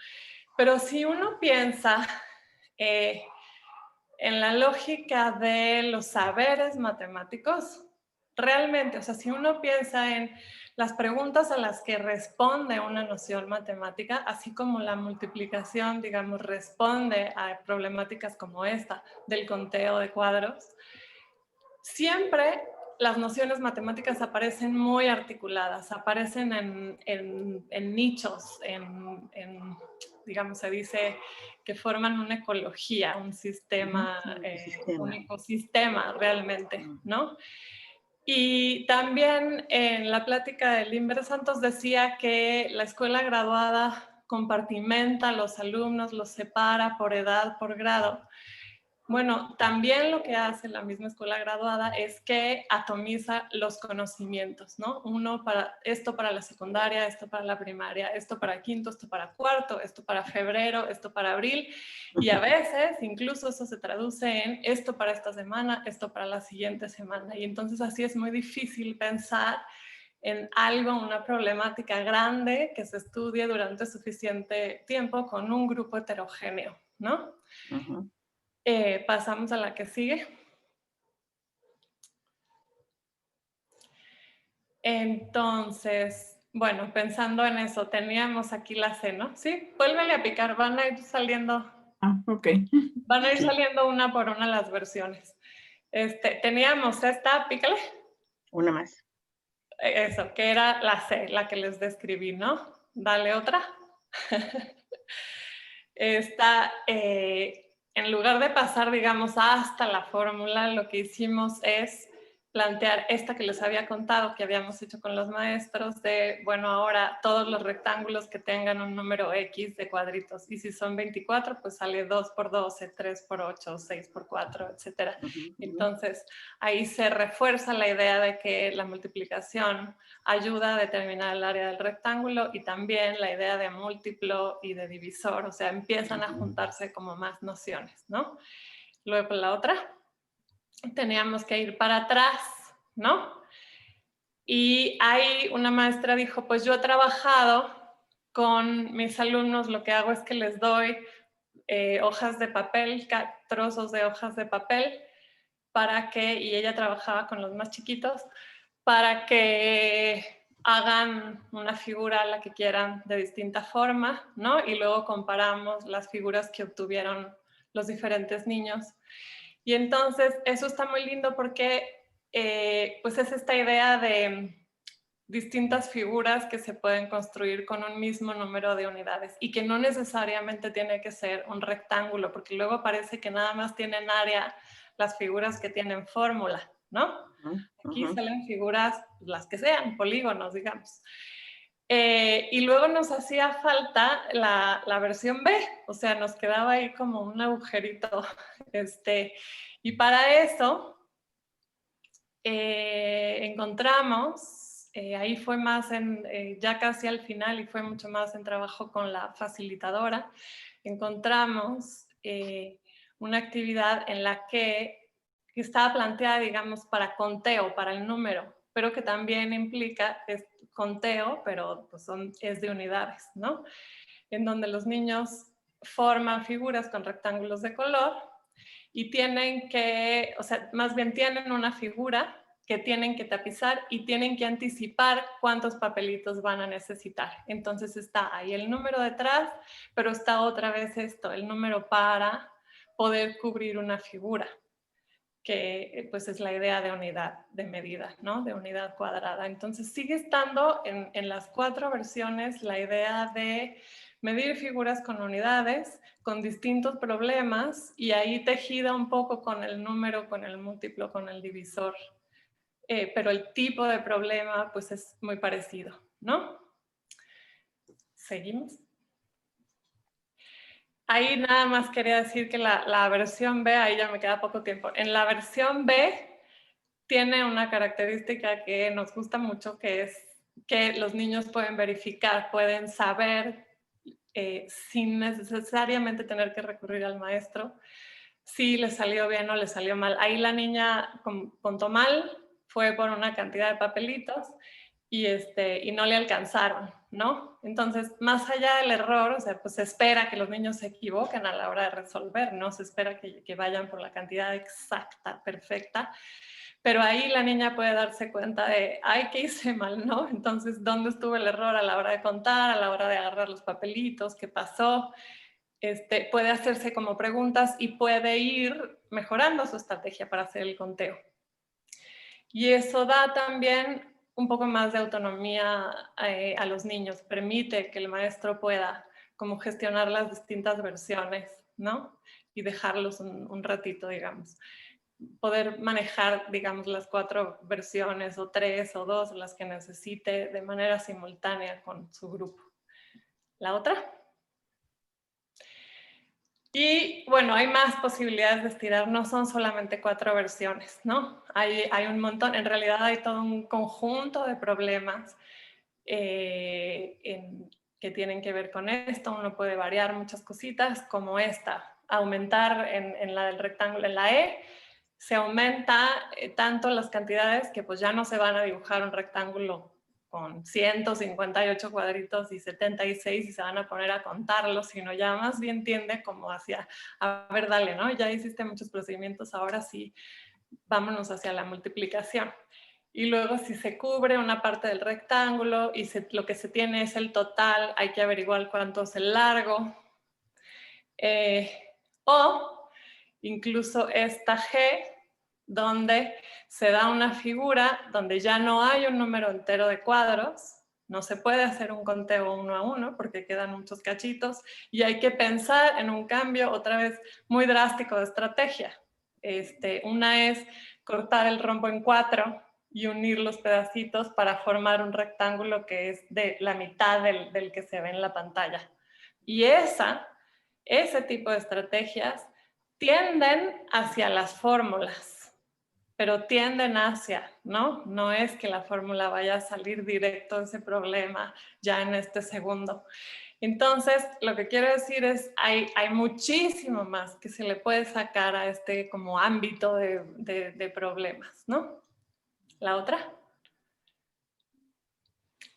Pero si uno piensa en la lógica de los saberes matemáticos, realmente, o sea, si uno piensa en las preguntas a las que responde una noción matemática, así como la multiplicación, digamos, responde a problemáticas como esta del conteo de cuadros, siempre las nociones matemáticas aparecen muy articuladas, aparecen en nichos, digamos, se dice que forman una ecología, un sistema, un ecosistema realmente, ¿no? Y también en la plática de Limber Santos decía que la escuela graduada compartimenta a los alumnos, los separa por edad, por grado. Bueno, también lo que hace la misma escuela graduada es que atomiza los conocimientos, ¿no? Uno para esto para la secundaria, esto para la primaria, esto para quinto, esto para cuarto, esto para febrero, esto para abril. Y a veces incluso eso se traduce en esto para esta semana, esto para la siguiente semana. Y entonces así es muy difícil pensar en algo, una problemática grande que se estudie durante suficiente tiempo con un grupo heterogéneo, ¿no? Pasamos a la que sigue. Entonces, bueno, pensando en eso, teníamos aquí la C, ¿no? Sí, vuélvele a picar, van a ir saliendo. Ok. Van a ir saliendo una por una las versiones. Teníamos esta, pícale. Una más. Eso, que era la C, la que les describí, ¿no? Dale otra. Esta, en lugar de pasar, digamos, hasta la fórmula, lo que hicimos es plantear esta que les había contado, que habíamos hecho con los maestros, de, bueno, ahora todos los rectángulos que tengan un número X de cuadritos, y si son 24, pues sale 2 por 12, 3 por 8, 6 por 4, etc. Entonces, ahí se refuerza la idea de que la multiplicación ayuda a determinar el área del rectángulo y también la idea de múltiplo y de divisor, o sea, empiezan a juntarse como más nociones, ¿no? Luego la otra, teníamos que ir para atrás, ¿no? Y ahí una maestra dijo, pues yo he trabajado con mis alumnos, lo que hago es que les doy hojas de papel, trozos de hojas de papel, para que, y ella trabajaba con los más chiquitos, para que hagan una figura, la que quieran, de distinta forma, ¿no? Y luego comparamos las figuras que obtuvieron los diferentes niños. Y entonces eso está muy lindo porque pues es esta idea de distintas figuras que se pueden construir con un mismo número de unidades y que no necesariamente tiene que ser un rectángulo, porque luego parece que nada más tienen área las figuras que tienen fórmula, ¿no? Aquí salen figuras, las que sean, polígonos, digamos. Y luego nos hacía falta la versión B, o sea, nos quedaba ahí como un agujerito. Y para eso encontramos, ahí fue más ya casi al final y fue mucho más en trabajo con la facilitadora, encontramos una actividad en la que estaba planteada, digamos, para conteo, para el número, pero que también implica conteo, pero pues es de unidades, ¿no? En donde los niños forman figuras con rectángulos de color y tienen que, o sea, más bien tienen una figura que tienen que tapizar y tienen que anticipar cuántos papelitos van a necesitar. Entonces está ahí el número detrás, pero está otra vez el número para poder cubrir una figura, que pues es la idea de unidad de medida, ¿no? De unidad cuadrada. Entonces sigue estando en las 4 versiones la idea de medir figuras con unidades, con distintos problemas, y ahí tejida un poco con el número, con el múltiplo, con el divisor. Pero el tipo de problema pues es muy parecido, ¿no? Seguimos. Ahí nada más quería decir que la versión B, ahí ya me queda poco tiempo. En la versión B tiene una característica que nos gusta mucho, que es que los niños pueden verificar, pueden saber sin necesariamente tener que recurrir al maestro si le salió bien o le salió mal. Ahí la niña contó mal, fue por una cantidad de papelitos y no le alcanzaron, ¿no? Entonces, más allá del error, o sea, pues se espera que los niños se equivoquen a la hora de resolver, no se espera que vayan por la cantidad exacta, perfecta, pero ahí la niña puede darse cuenta de, ay, ¿qué hice mal, no? Entonces, ¿dónde estuvo el error a la hora de contar, a la hora de agarrar los papelitos? ¿Qué pasó? Puede hacerse como preguntas y puede ir mejorando su estrategia para hacer el conteo. Y eso da también un poco más de autonomía a los niños, permite que el maestro pueda como gestionar las distintas versiones, ¿no? Y dejarlos un ratito, digamos. Poder manejar, digamos, las 4 versiones o 3 o 2, las que necesite de manera simultánea con su grupo. ¿La otra? Y bueno, hay más posibilidades de estirar, no son solamente 4 versiones, ¿no? Hay un montón, en realidad hay todo un conjunto de problemas que tienen que ver con esto. Uno puede variar muchas cositas como esta, aumentar en la del rectángulo, en la E, se aumenta tanto las cantidades que pues ya no se van a dibujar un rectángulo con 158 cuadritos y 76 y se van a poner a contarlos, sino ya más bien tiende como hacia, a ver, dale, ¿no? Ya hiciste muchos procedimientos, ahora sí, vámonos hacia la multiplicación. Y luego si se cubre una parte del rectángulo y lo que se tiene es el total, hay que averiguar cuánto es el largo. O incluso esta G, donde se da una figura donde ya no hay un número entero de cuadros, no se puede hacer un conteo 1 a 1 porque quedan muchos cachitos y hay que pensar en un cambio otra vez muy drástico de estrategia. Una es cortar el rombo en 4 y unir los pedacitos para formar un rectángulo que es de la mitad del que se ve en la pantalla. Y ese tipo de estrategias tienden hacia las fórmulas, pero tienden hacia, ¿no? No es que la fórmula vaya a salir directo de ese problema ya en este segundo. Entonces, lo que quiero decir es, hay muchísimo más que se le puede sacar a este como ámbito de problemas, ¿no? La otra.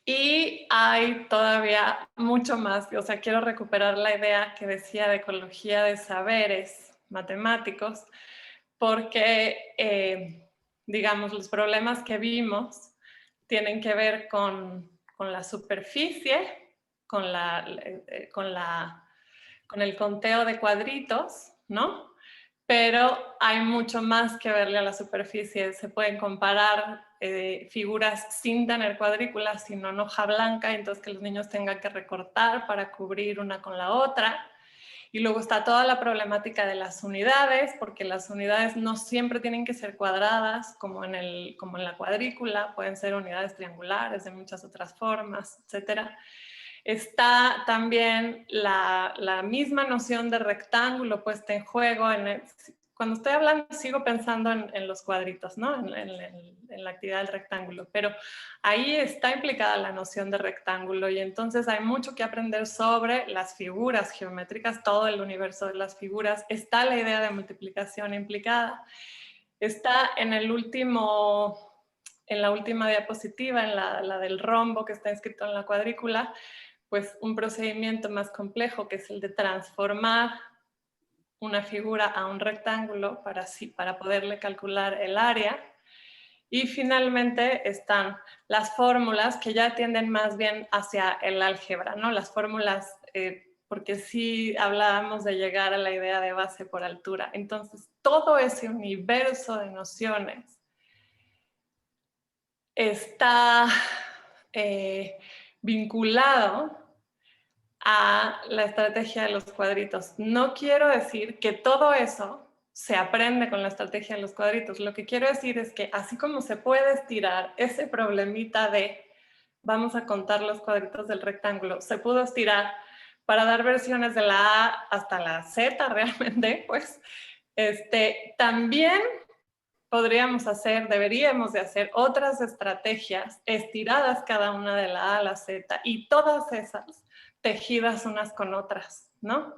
Y hay todavía mucho más, o sea, quiero recuperar la idea que decía de ecología de saberes matemáticos, porque, digamos, los problemas que vimos tienen que ver con la superficie, con el conteo de cuadritos, ¿no? Pero hay mucho más que verle a la superficie. Se pueden comparar figuras sin tener cuadrículas, sino en hoja blanca, entonces que los niños tengan que recortar para cubrir una con la otra. Y luego está toda la problemática de las unidades, porque las unidades no siempre tienen que ser cuadradas, como en la cuadrícula, pueden ser unidades triangulares de muchas otras formas, etcétera. Está también la misma noción de rectángulo puesta en juego. Cuando estoy hablando sigo pensando en los cuadritos, ¿no? En la actividad del rectángulo, pero ahí está implicada la noción de rectángulo y entonces hay mucho que aprender sobre las figuras geométricas, todo el universo de las figuras. Está la idea de multiplicación implicada. Está en la última diapositiva, en la del rombo que está inscrito en la cuadrícula, pues un procedimiento más complejo que es el de transformar una figura a un rectángulo para poderle calcular el área. Y finalmente están las fórmulas que ya tienden más bien hacia el álgebra, ¿no? Las fórmulas, porque sí hablábamos de llegar a la idea de base por altura. Entonces, todo ese universo de nociones está vinculado a la estrategia de los cuadritos. No quiero decir que todo eso se aprende con la estrategia de los cuadritos. Lo que quiero decir es que así como se puede estirar ese problemita de vamos a contar los cuadritos del rectángulo, se pudo estirar para dar versiones de la A hasta la Z realmente, pues, también podríamos hacer, deberíamos de hacer otras estrategias estiradas cada una de la A a la Z y todas esas tejidas unas con otras, ¿no?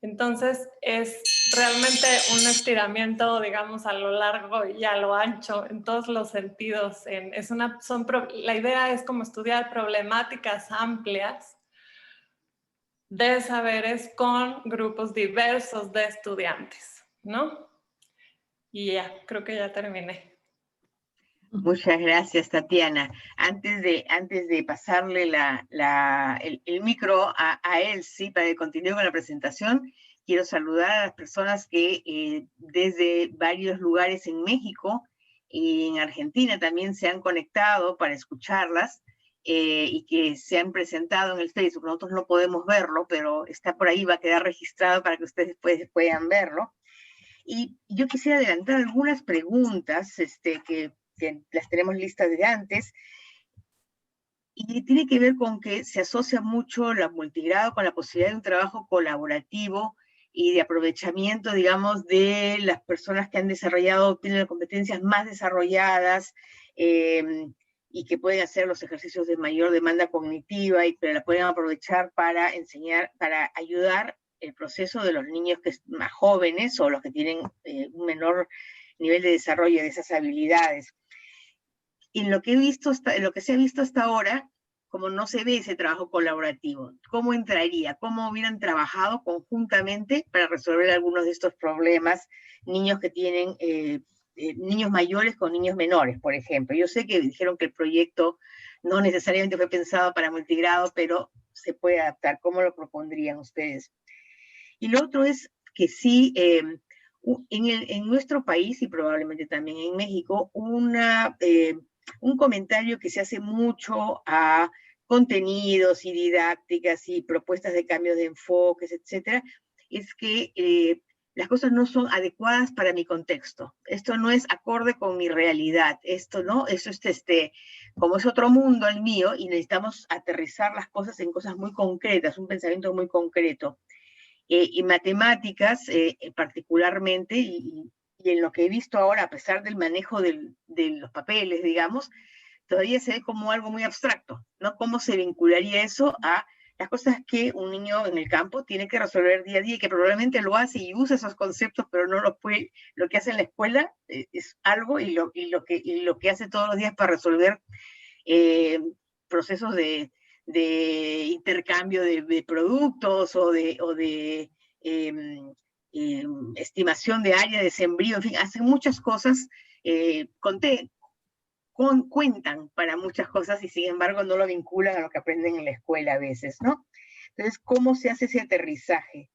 Entonces es realmente un estiramiento, digamos, a lo largo y a lo ancho, en todos los sentidos. La idea es como estudiar problemáticas amplias de saberes con grupos diversos de estudiantes, ¿no? Y ya, creo que ya terminé. Muchas gracias, Tatiana. Antes de pasarle el micro a Elsie para que continúe con la presentación, quiero saludar a las personas que desde varios lugares en México y en Argentina también se han conectado para escucharlas y que se han presentado en el Facebook. Nosotros no podemos verlo, pero está por ahí, va a quedar registrado para que ustedes puedan verlo. Y yo quisiera adelantar algunas preguntas que las tenemos listas de antes, y tiene que ver con que se asocia mucho la multigrado con la posibilidad de un trabajo colaborativo y de aprovechamiento, digamos, de las personas que han desarrollado, tienen competencias más desarrolladas y que pueden hacer los ejercicios de mayor demanda cognitiva y que la pueden aprovechar para enseñar, para ayudar el proceso de los niños que son más jóvenes o los que tienen un menor nivel de desarrollo de esas habilidades. En lo que se ha visto hasta ahora, como no se ve ese trabajo colaborativo, ¿cómo entraría? ¿Cómo hubieran trabajado conjuntamente para resolver algunos de estos problemas? Niños que tienen, niños mayores con niños menores, por ejemplo. Yo sé que dijeron que el proyecto no necesariamente fue pensado para multigrado, pero se puede adaptar. ¿Cómo lo propondrían ustedes? Y lo otro es que sí, en nuestro país y probablemente también en México, un comentario que se hace mucho a contenidos y didácticas y propuestas de cambios de enfoques, etcétera, es que las cosas no son adecuadas para mi contexto. Esto no es acorde con mi realidad. Esto no, eso es como es otro mundo el mío y necesitamos aterrizar las cosas en cosas muy concretas, un pensamiento muy concreto. Y matemáticas particularmente, y en lo que he visto ahora, a pesar del manejo de los papeles, digamos, todavía se ve como algo muy abstracto, ¿no? ¿Cómo se vincularía eso a las cosas que un niño en el campo tiene que resolver día a día y que probablemente lo hace y usa esos conceptos, pero no lo puede, lo que hace en la escuela es algo y lo que hace todos los días para resolver procesos de intercambio de productos o de estimación de área de sembrío, en fin, hacen muchas cosas, cuentan para muchas cosas y sin embargo no lo vinculan a lo que aprenden en la escuela a veces, ¿no? Entonces, ¿cómo se hace ese aterrizaje?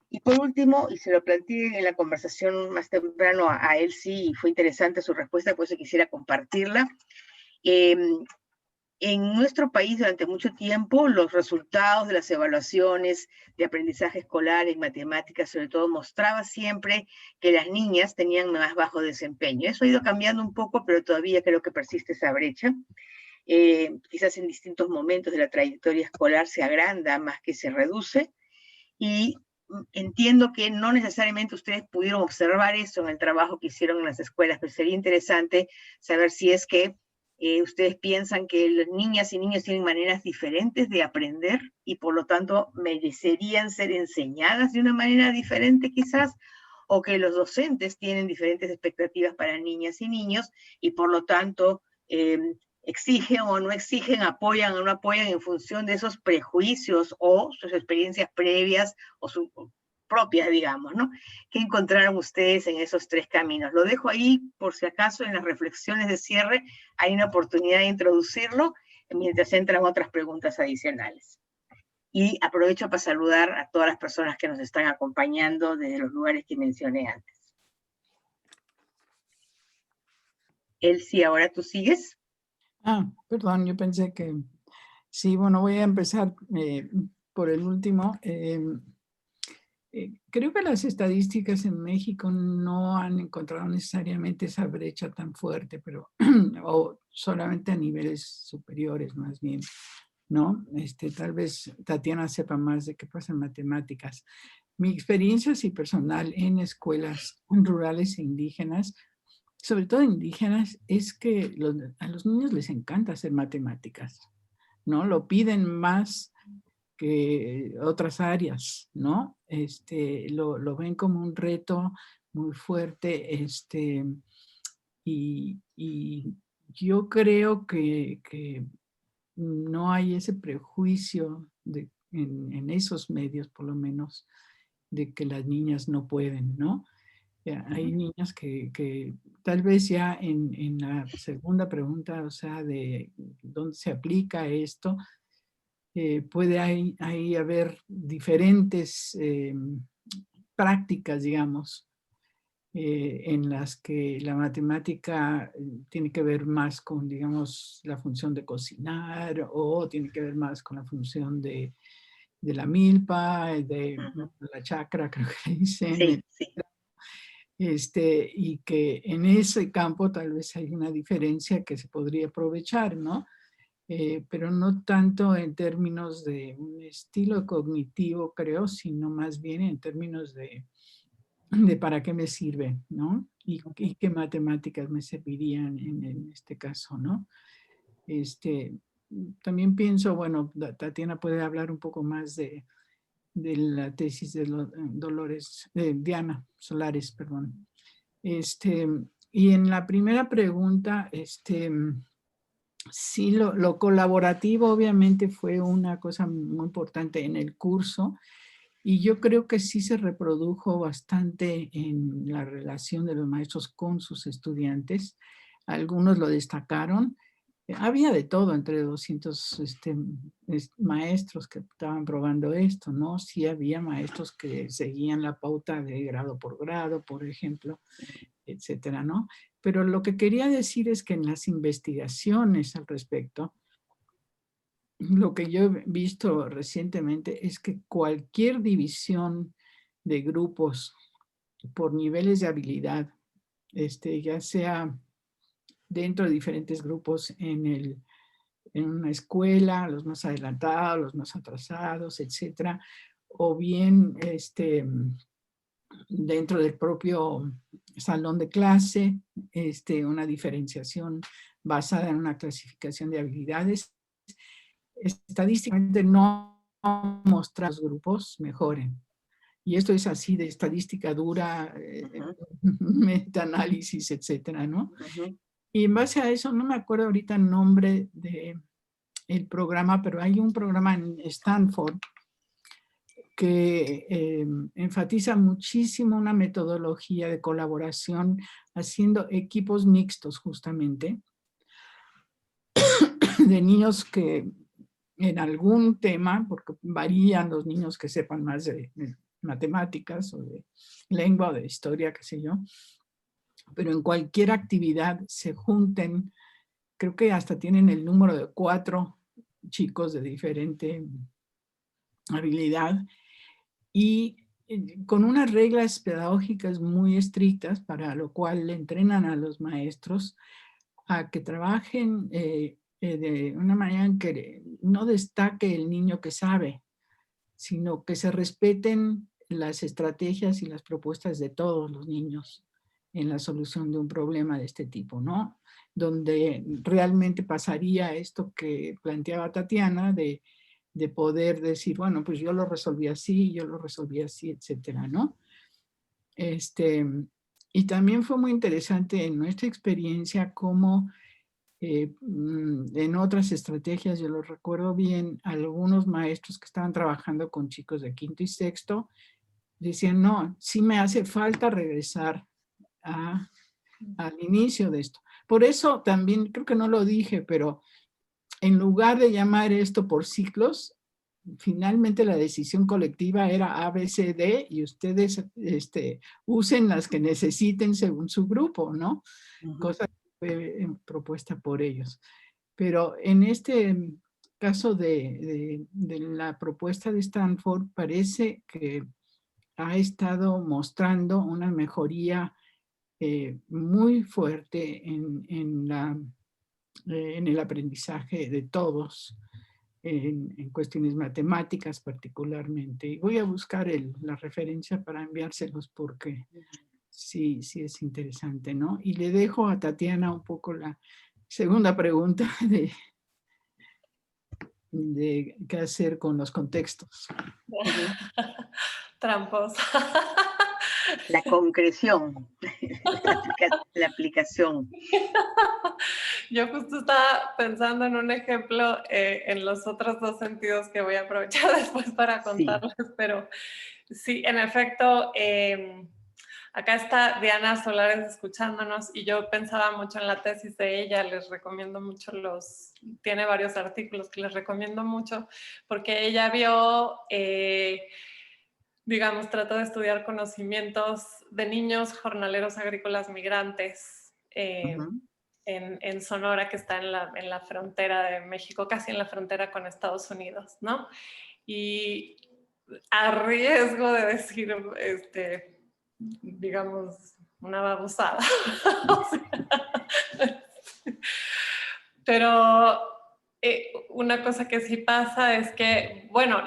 Y por último, y se lo planteé en la conversación más temprano a Elsie, y fue interesante su respuesta, por eso quisiera compartirla. En nuestro país durante mucho tiempo los resultados de las evaluaciones de aprendizaje escolar en matemáticas sobre todo mostraba siempre que las niñas tenían más bajo desempeño. Eso ha ido cambiando un poco, pero todavía creo que persiste esa brecha. Quizás en distintos momentos de la trayectoria escolar se agranda más que se reduce, y entiendo que no necesariamente ustedes pudieron observar eso en el trabajo que hicieron en las escuelas, pero sería interesante saber si es que ustedes piensan que las niñas y niños tienen maneras diferentes de aprender y por lo tanto merecerían ser enseñadas de una manera diferente quizás, o que los docentes tienen diferentes expectativas para niñas y niños y por lo tanto exigen o no exigen, apoyan o no apoyan en función de esos prejuicios o sus experiencias previas o sus propias, digamos, ¿no? ¿Qué encontraron ustedes en esos tres caminos? Lo dejo ahí por si acaso en las reflexiones de cierre hay una oportunidad de introducirlo mientras entran otras preguntas adicionales. Y aprovecho para saludar a todas las personas que nos están acompañando desde los lugares que mencioné antes. Elsie, ¿ahora tú sigues? Perdón, yo pensé que... Sí, bueno, voy a empezar por el último. Creo que las estadísticas en México no han encontrado necesariamente esa brecha tan fuerte, pero o solamente a niveles superiores más bien. ¿no? Tal vez Tatiana sepa más de qué pasa en matemáticas. Mi experiencia sí personal en escuelas rurales e indígenas, sobre todo indígenas, es que a los niños les encanta hacer matemáticas, ¿no? Lo piden más que otras áreas, ¿no? Lo ven como un reto muy fuerte, y yo creo que no hay ese prejuicio en esos medios, por lo menos, de que las niñas no pueden, ¿no? Hay niñas que tal vez ya en la segunda pregunta, o sea, de dónde se aplica esto, puede ahí haber diferentes prácticas, digamos, en las que la matemática tiene que ver más con, digamos, la función de cocinar o tiene que ver más con la función de la milpa, de la chacra, creo que le dicen. Sí, sí. Y que en ese campo tal vez hay una diferencia que se podría aprovechar, ¿no? Pero no tanto en términos de un estilo cognitivo, creo, sino más bien en términos de para qué me sirve, ¿no? Y qué matemáticas me servirían en este caso, ¿no? También pienso, bueno, Tatiana puede hablar un poco más de la tesis de Diana Solares, perdón. Y en la primera pregunta, sí, lo colaborativo obviamente fue una cosa muy importante en el curso y yo creo que sí se reprodujo bastante en la relación de los maestros con sus estudiantes. Algunos lo destacaron. Había de todo entre 200 maestros que estaban probando esto, ¿no? Sí había maestros que seguían la pauta de grado por grado, por ejemplo, etcétera, ¿no? Pero lo que quería decir es que en las investigaciones al respecto, lo que yo he visto recientemente es que cualquier división de grupos por niveles de habilidad, ya sea dentro de diferentes grupos en una escuela, los más adelantados, los más atrasados, etcétera, o bien dentro del propio salón de clase, una diferenciación basada en una clasificación de habilidades. Estadísticamente no muestra los grupos mejoren. Y esto es así de estadística dura, metaanálisis, etcétera, ¿no? Y en base a eso, no me acuerdo ahorita el nombre del programa, pero hay un programa en Stanford que enfatiza muchísimo una metodología de colaboración haciendo equipos mixtos justamente de niños que en algún tema, porque varían los niños que sepan más de matemáticas o de lengua o de historia, qué sé yo, pero en cualquier actividad se junten, creo que hasta tienen el número de 4 chicos de diferente habilidad y con unas reglas pedagógicas muy estrictas, para lo cual le entrenan a los maestros a que trabajen de una manera en que no destaque el niño que sabe, sino que se respeten las estrategias y las propuestas de todos los niños en la solución de un problema de este tipo, ¿no? Donde realmente pasaría esto que planteaba Tatiana de poder decir, bueno, pues yo lo resolví así, etcétera, ¿no? Y también fue muy interesante en nuestra experiencia cómo en otras estrategias, yo lo recuerdo bien, algunos maestros que estaban trabajando con chicos de quinto y sexto decían, no, sí me hace falta regresar al inicio de esto. Por eso también, creo que no lo dije, pero en lugar de llamar esto por ciclos, finalmente la decisión colectiva era A, B, C, D y ustedes usen las que necesiten según su grupo, ¿no? Cosa que fue propuesta por ellos. Pero en este caso de la propuesta de Stanford, parece que ha estado mostrando una mejoría muy fuerte en el aprendizaje de todos. en cuestiones matemáticas particularmente. Y voy a buscar la referencia para enviárselos porque sí es interesante, ¿no? Y le dejo a Tatiana un poco la segunda pregunta de qué hacer con los contextos. Tramposa. La concreción, la aplicación. Yo justo estaba pensando en un ejemplo en los otros dos sentidos que voy a aprovechar después para contarles, pero sí, en efecto, acá está Diana Solares escuchándonos y yo pensaba mucho en la tesis de ella, les recomiendo mucho tiene varios artículos que les recomiendo mucho, porque ella vio, digamos, trató de estudiar conocimientos de niños jornaleros agrícolas migrantes, en Sonora, que está en la frontera de México, casi en la frontera con Estados Unidos, ¿no? Y a riesgo de decir, digamos, una babosada. Pero una cosa que sí pasa es que, bueno,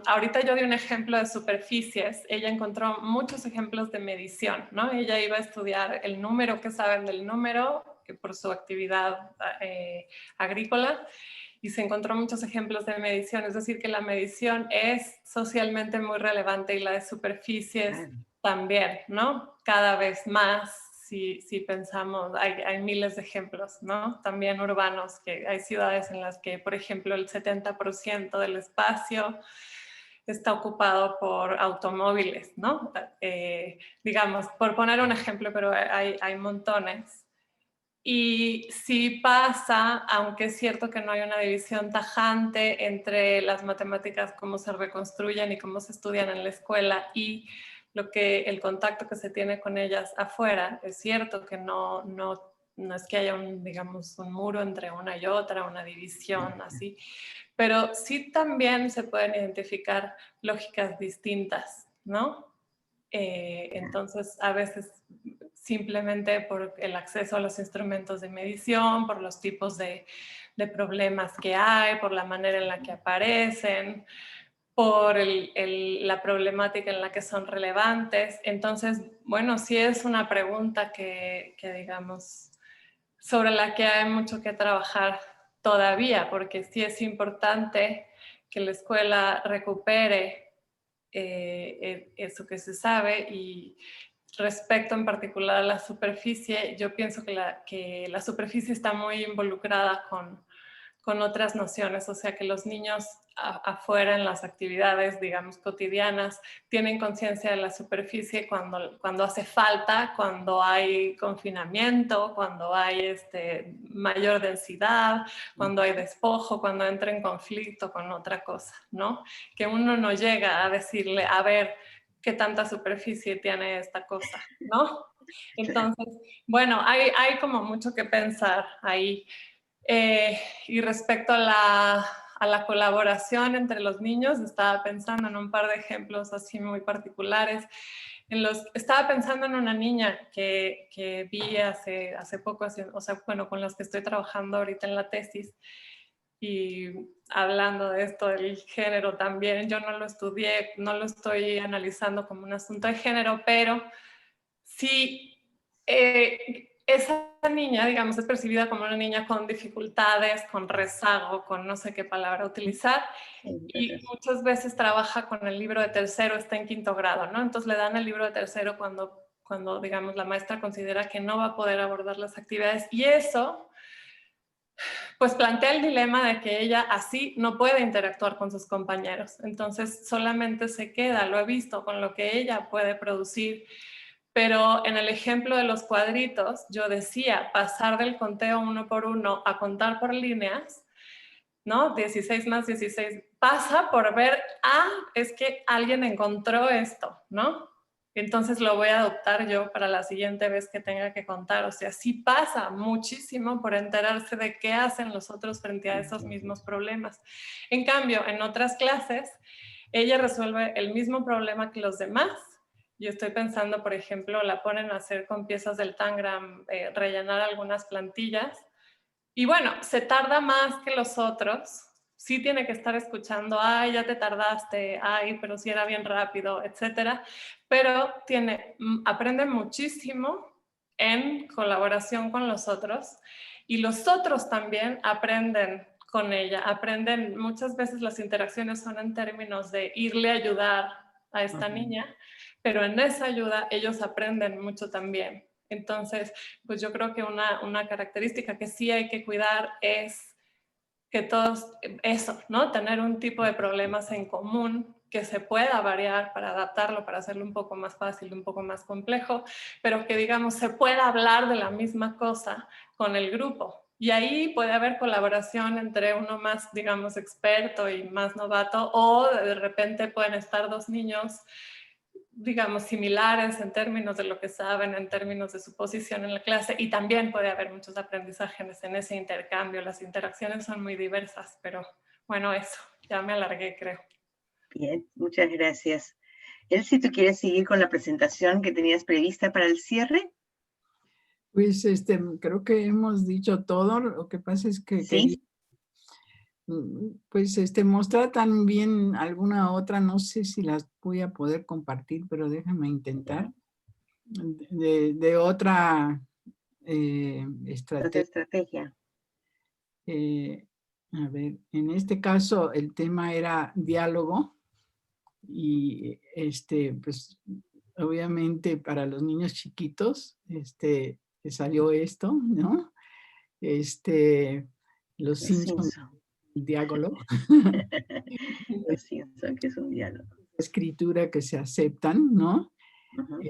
ahorita yo di un ejemplo de superficies. Ella encontró muchos ejemplos de medición, ¿no? Ella iba a estudiar el número, que saben del número, por su actividad agrícola, y se encontró muchos ejemplos de medición. Es decir, que la medición es socialmente muy relevante y la de superficies también, ¿no? Cada vez más. Si pensamos, hay miles de ejemplos, ¿no? También urbanos, que hay ciudades en las que, por ejemplo, el 70% del espacio está ocupado por automóviles, ¿no? Digamos, por poner un ejemplo, pero hay montones. Y sí pasa, aunque es cierto que no hay una división tajante entre las matemáticas, cómo se reconstruyen y cómo se estudian en la escuela, y el contacto que se tiene con ellas afuera. Es cierto que no es que haya digamos, un muro entre una y otra, una división así, pero sí también se pueden identificar lógicas distintas, ¿no? Entonces, a veces simplemente por el acceso a los instrumentos de medición, por los tipos de problemas que hay, por la manera en la que aparecen, por la problemática en la que son relevantes. Entonces, bueno, sí es una pregunta que digamos, sobre la que hay mucho que trabajar todavía, porque sí es importante que la escuela recupere eso que se sabe. Y respecto en particular a la superficie, yo pienso que la superficie está muy involucrada con otras nociones, o sea que los niños afuera en las actividades, digamos, cotidianas, tienen conciencia de la superficie cuando hace falta, cuando hay confinamiento, cuando hay mayor densidad, cuando hay despojo, cuando entra en conflicto con otra cosa, ¿no? Que uno no llega a decirle, a ver, qué tanta superficie tiene esta cosa, ¿no? Entonces, bueno, hay como mucho que pensar ahí. Y respecto a la colaboración entre los niños, estaba pensando en un par de ejemplos así muy particulares. Estaba pensando en una niña que vi hace poco, o sea, bueno, con las que estoy trabajando ahorita en la tesis, y hablando de esto del género también. Yo no lo estudié, no lo estoy analizando como un asunto de género, pero sí, esa niña, digamos, es percibida como una niña con dificultades, con rezago, con no sé qué palabra utilizar, y muchas veces trabaja con el libro de tercero, está en quinto grado, ¿no? Entonces le dan el libro de tercero cuando digamos, la maestra considera que no va a poder abordar las actividades, y eso pues plantea el dilema de que ella así no puede interactuar con sus compañeros. Entonces solamente se queda, lo he visto, con lo que ella puede producir. Pero en el ejemplo de los cuadritos, yo decía, pasar del conteo 1 por 1 a contar por líneas, ¿no? 16 más 16, pasa por ver, es que alguien encontró esto, ¿no? Entonces lo voy a adoptar yo para la siguiente vez que tenga que contar. O sea, sí pasa muchísimo por enterarse de qué hacen los otros frente a esos mismos problemas. En cambio, en otras clases, ella resuelve el mismo problema que los demás. Yo estoy pensando, por ejemplo, la ponen a hacer con piezas del Tangram, rellenar algunas plantillas. Y bueno, se tarda más que los otros, sí tiene que estar escuchando, ay, ya te tardaste, ay, pero sí era bien rápido, etcétera, pero aprende muchísimo en colaboración con los otros, y los otros también aprenden con ella, aprenden, muchas veces las interacciones son en términos de irle a ayudar a esta niña, pero en esa ayuda ellos aprenden mucho también. Entonces, pues yo creo que una característica que sí hay que cuidar es que todos, eso, ¿no? Tener un tipo de problemas en común que se pueda variar para adaptarlo, para hacerlo un poco más fácil, un poco más complejo, pero que, digamos, se pueda hablar de la misma cosa con el grupo. Y ahí puede haber colaboración entre uno más, digamos, experto y más novato, o de repente pueden estar dos niños, digamos, similares en términos de lo que saben, en términos de su posición en la clase, y también puede haber muchos aprendizajes en ese intercambio. Las interacciones son muy diversas, pero bueno, eso, ya me alargué, creo. Bien, muchas gracias. Elsie, ¿tú quieres seguir con la presentación que tenías prevista para el cierre? Pues creo que hemos dicho todo. Lo que pasa es que quería, Sí. pues mostrar también alguna otra, no sé si las voy a poder compartir, pero déjame intentar, de otra Otra estrategia. estrategia. A ver, en este caso el tema era diálogo, y pues obviamente para los niños chiquitos salió esto, ¿no? Los Simpsons, diálogo. Los Simpsons, que es un diálogo. Escritura que se aceptan, ¿no? Uh-huh.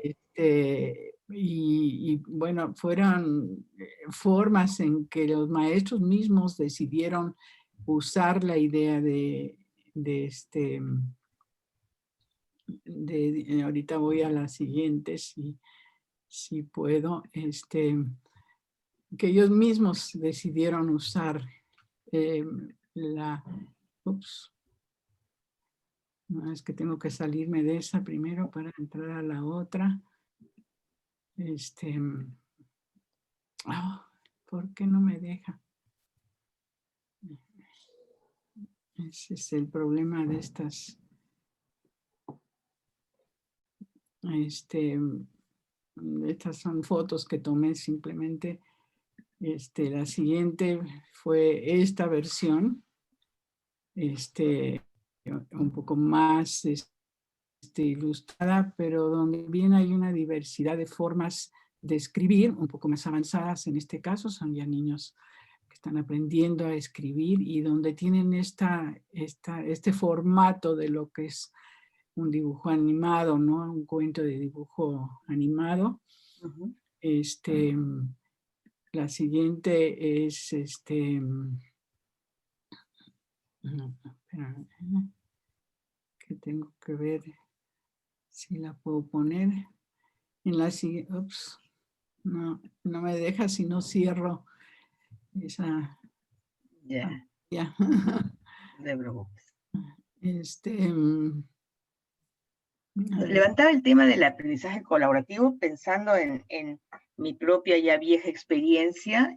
Y bueno, fueron formas en que los maestros mismos decidieron usar la idea ahorita voy a la siguiente, si puedo, que ellos mismos decidieron usar no, es que tengo que salirme de esa primero para entrar a la otra. ¿Por qué no me deja? Ese es el problema de estas. Estas son fotos que tomé simplemente. La siguiente fue esta versión, un poco más ilustrada, pero donde bien hay una diversidad de formas de escribir, un poco más avanzadas en este caso, son ya niños que están aprendiendo a escribir y donde tienen este formato de lo que es un dibujo animado, ¿no? Un cuento de dibujo animado. Uh-huh. La siguiente es que tengo que ver si la puedo poner. En la siguiente, no me deja si no cierro esa. Ya. No te preocupes. Levantaba el tema del aprendizaje colaborativo pensando en mi propia ya vieja experiencia.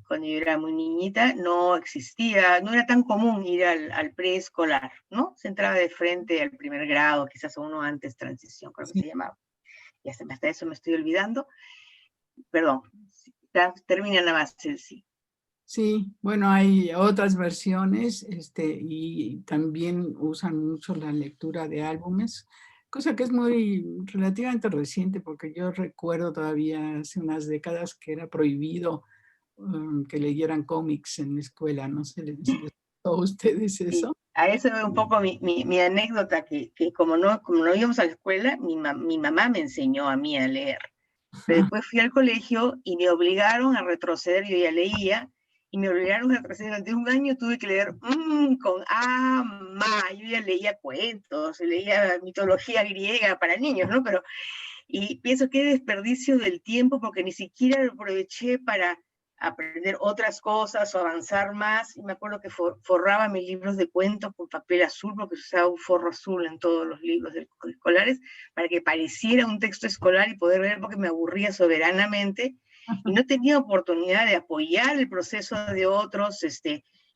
Cuando yo era muy niñita no existía, no era tan común ir al preescolar, ¿no? Se entraba de frente al primer grado, quizás uno antes, transición, creo que se llamaba. Y hasta eso me estoy olvidando. Perdón, termina nada más el sí. Sí, bueno, hay otras versiones y también usan mucho la lectura de álbumes, cosa que es muy relativamente reciente, porque yo recuerdo todavía hace unas décadas que era prohibido que leyeran cómics en la escuela. No sé, ¿les gustó a ustedes eso? Sí, a eso es un poco mi anécdota, que como no íbamos a la escuela, mi mamá me enseñó a mí a leer. Pero después fui al colegio y me obligaron a retroceder, yo ya leía, y me obligaron a retroceder. Durante un año tuve que leer con yo ya leía cuentos, leía mitología griega para niños, ¿no? Y pienso que desperdicio del tiempo, porque ni siquiera lo aproveché para aprender otras cosas o avanzar más. Y me acuerdo que forraba mis libros de cuentos con papel azul, porque se usaba un forro azul en todos los libros escolares, para que pareciera un texto escolar y poder leer, porque me aburría soberanamente y no tenía oportunidad de apoyar el proceso de otros,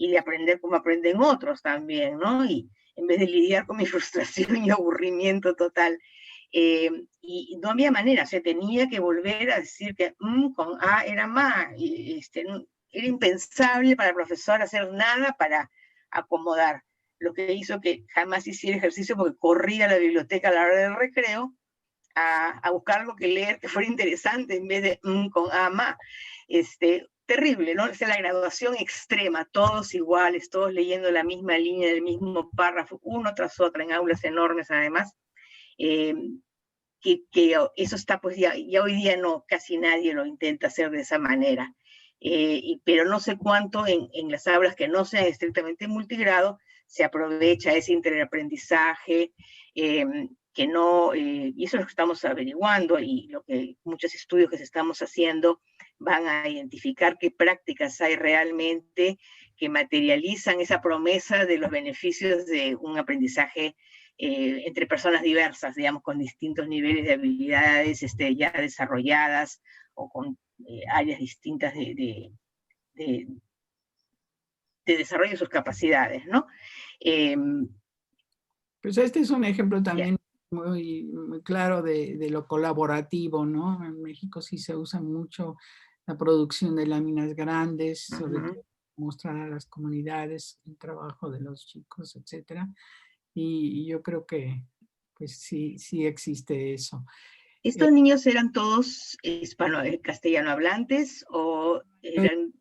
y de aprender como aprenden otros también, ¿no? Y en vez de lidiar con mi frustración y aburrimiento total, y no había manera, se tenía que volver a decir que con A era ma, y era impensable para el profesor hacer nada para acomodar, lo que hizo que jamás hiciera ejercicio porque corría a la biblioteca a la hora del recreo a buscar algo que leer que fuera interesante en vez de con A ma. Terrible, ¿no? O sea, la graduación extrema, todos iguales, todos leyendo la misma línea, el mismo párrafo, uno tras otro, en aulas enormes además. Que eso está, pues ya hoy día no, casi nadie lo intenta hacer de esa manera. Pero no sé cuánto en las aulas que no sean estrictamente multigrado se aprovecha ese interaprendizaje, que no, y eso es lo que estamos averiguando, y lo que muchos estudios que estamos haciendo van a identificar qué prácticas hay realmente que materializan esa promesa de los beneficios de un aprendizaje entre personas diversas, digamos, con distintos niveles de habilidades ya desarrolladas o con áreas distintas de desarrollo de sus capacidades, ¿no? Pues este es un ejemplo también muy, muy claro de lo colaborativo, ¿no? En México sí se usa mucho la producción de láminas grandes, sobre todo mostrar a las comunidades el trabajo de los chicos, etcétera. Y yo creo que pues sí existe eso. ¿Estos niños eran todos castellano hablantes o eran...?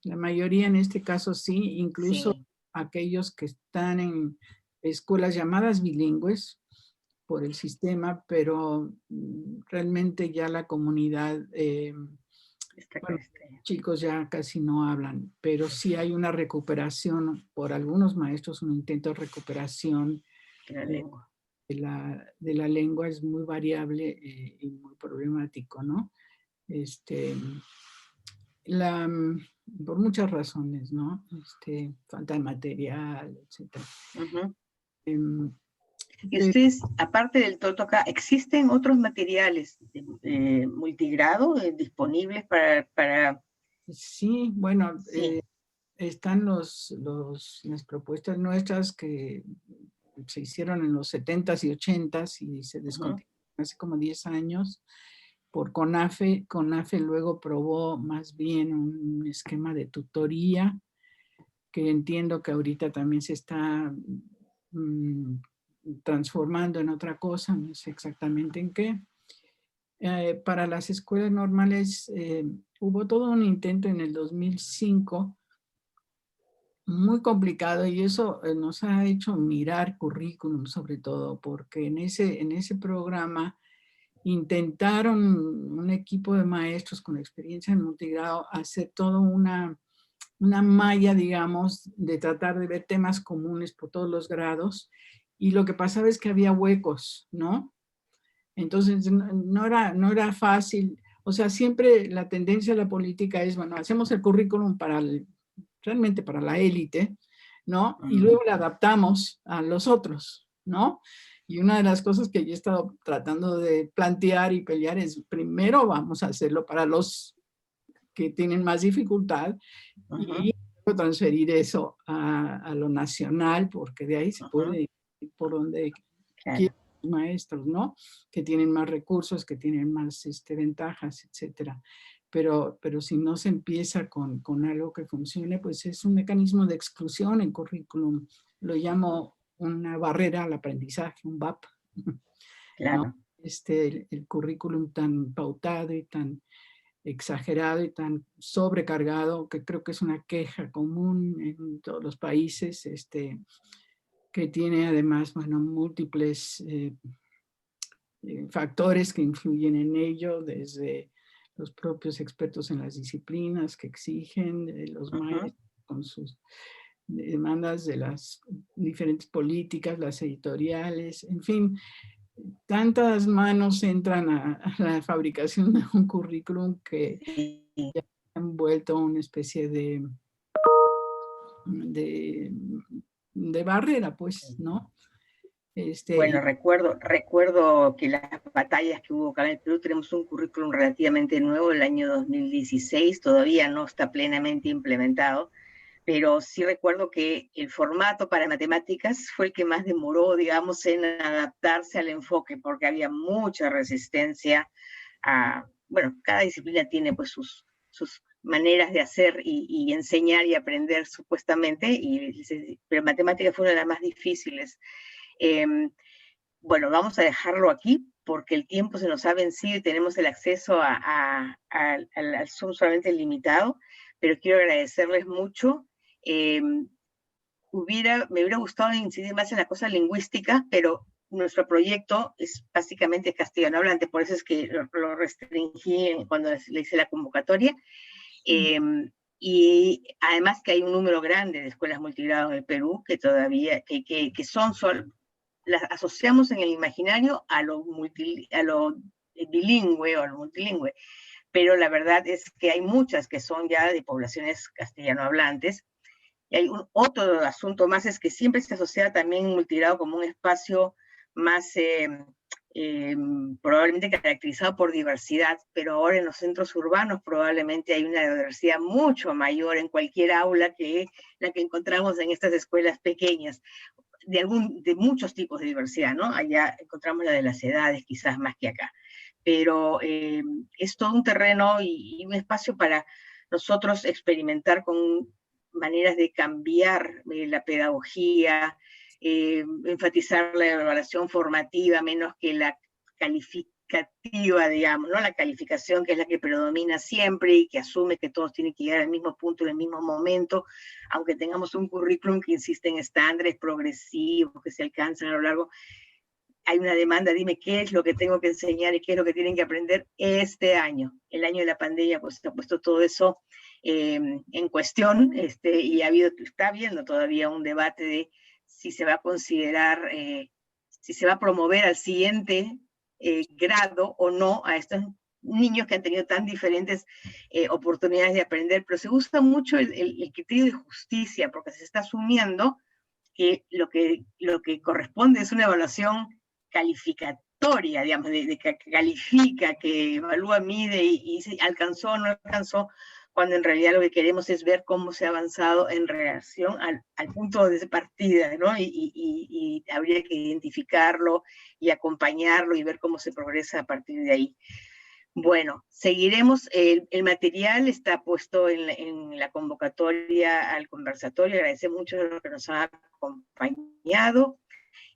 La mayoría en este caso sí, incluso aquellos que están en escuelas llamadas bilingües por el sistema, pero realmente ya la comunidad, chicos ya casi no hablan, pero sí hay una recuperación por algunos maestros, un intento de recuperación de la lengua es muy variable y muy problemático, ¿no? Por muchas razones, ¿no? Falta de material, etc. Y ustedes, aparte del Totoka, ¿existen otros materiales multigrado disponibles para...? Sí, bueno, están las propuestas nuestras que se hicieron en los 70s y 80s y se descontinuaron hace como 10 años por CONAFE. CONAFE luego probó más bien un esquema de tutoría que entiendo que ahorita también se está transformando en otra cosa, no sé exactamente en qué. Para las escuelas normales hubo todo un intento en el 2005 muy complicado y eso nos ha hecho mirar currículum sobre todo porque en ese programa intentaron un equipo de maestros con experiencia en multigrado hacer toda una malla, digamos, de tratar de ver temas comunes por todos los grados y lo que pasaba es que había huecos, ¿no? Entonces no era fácil, o sea, siempre la tendencia de la política es, bueno, hacemos el currículum realmente para la élite, ¿no? Y luego le adaptamos a los otros, ¿no? Y una de las cosas que yo he estado tratando de plantear y pelear es, primero vamos a hacerlo para los que tienen más dificultad y transferir eso a lo nacional, porque de ahí se puede ir por donde quieren los maestros, ¿no? Que tienen más recursos, que tienen más ventajas, etcétera. Pero si no se empieza con algo que funcione, pues es un mecanismo de exclusión en currículum. Lo llamo una barrera al aprendizaje, un VAP. Claro. ¿No? El currículum tan pautado y tan exagerado y tan sobrecargado, que creo que es una queja común en todos los países, que tiene además, bueno, múltiples factores que influyen en ello, desde los propios expertos en las disciplinas que exigen, los maestros con sus demandas de las diferentes políticas, las editoriales, en fin, tantas manos entran a la fabricación de un currículum que ya han vuelto una especie de barrera, pues, ¿no? Bueno, recuerdo que las batallas que hubo acá en el Perú, tenemos un currículum relativamente nuevo del año 2016, todavía no está plenamente implementado, pero sí recuerdo que el formato para matemáticas fue el que más demoró, digamos, en adaptarse al enfoque, porque había mucha resistencia a, bueno, cada disciplina tiene pues sus maneras de hacer y enseñar y aprender supuestamente, pero matemáticas fue una de las más difíciles. Bueno, vamos a dejarlo aquí porque el tiempo se nos ha vencido y tenemos el acceso al Zoom solamente limitado, pero quiero agradecerles mucho. Me hubiera gustado incidir más en la cosa lingüística, pero nuestro proyecto es básicamente castellano hablante, por eso es que lo restringí cuando le hice la convocatoria. Y además que hay un número grande de escuelas multigrado en el Perú que todavía, que son las asociamos en el imaginario a lo bilingüe o a lo multilingüe, pero la verdad es que hay muchas que son ya de poblaciones castellano hablantes. Y hay otro asunto más, es que siempre se asocia también multigrado como un espacio más probablemente caracterizado por diversidad, pero ahora en los centros urbanos probablemente hay una diversidad mucho mayor en cualquier aula que la que encontramos en estas escuelas pequeñas, de muchos tipos de diversidad, ¿no? Allá encontramos la de las edades quizás más que acá, pero es todo un terreno y un espacio para nosotros experimentar con maneras de cambiar la pedagogía, enfatizar la evaluación formativa menos que la calificativa, digamos, ¿no? La calificación que es la que predomina siempre y que asume que todos tienen que llegar al mismo punto en el mismo momento, aunque tengamos un currículum que insiste en estándares progresivos que se alcanzan a lo largo. Hay una demanda, dime qué es lo que tengo que enseñar y qué es lo que tienen que aprender este año. El año de la pandemia pues ha puesto todo eso en cuestión, y está habiendo todavía un debate de si se va a considerar, si se va a promover al siguiente grado o no a estos niños que han tenido tan diferentes oportunidades de aprender, pero se usa mucho el criterio de justicia, porque se está asumiendo que lo que corresponde es una evaluación calificatoria, digamos, de que califica, que evalúa, mide y si alcanzó o no alcanzó, cuando en realidad lo que queremos es ver cómo se ha avanzado en relación al punto de partida, ¿no? Y habría que identificarlo y acompañarlo y ver cómo se progresa a partir de ahí. Bueno, seguiremos, el material está puesto en la convocatoria al conversatorio, agradecemos mucho a los que nos han acompañado.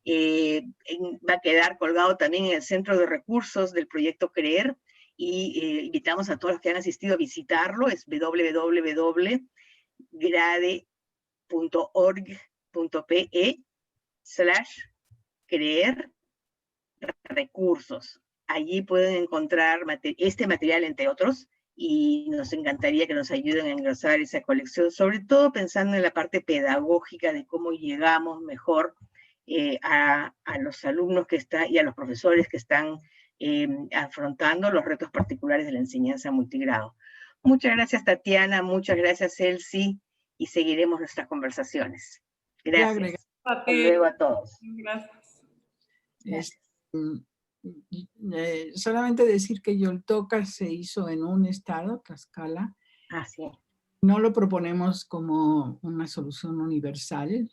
Va a quedar colgado también en el centro de recursos del proyecto CREER, y invitamos a todos los que han asistido a visitarlo, es www.grade.org.pe/CREER recursos. Allí pueden encontrar este material, entre otros, y nos encantaría que nos ayuden a engrosar esa colección, sobre todo pensando en la parte pedagógica de cómo llegamos mejor a los alumnos que están y a los profesores que están afrontando los retos particulares de la enseñanza multigrado. Muchas gracias, Tatiana, muchas gracias, Elsie, y seguiremos nuestras conversaciones. Gracias. Hasta luego a todos. Gracias. Solamente decir que Yoltoca se hizo en un estado, Tlaxcala. Sí. No lo proponemos como una solución universal.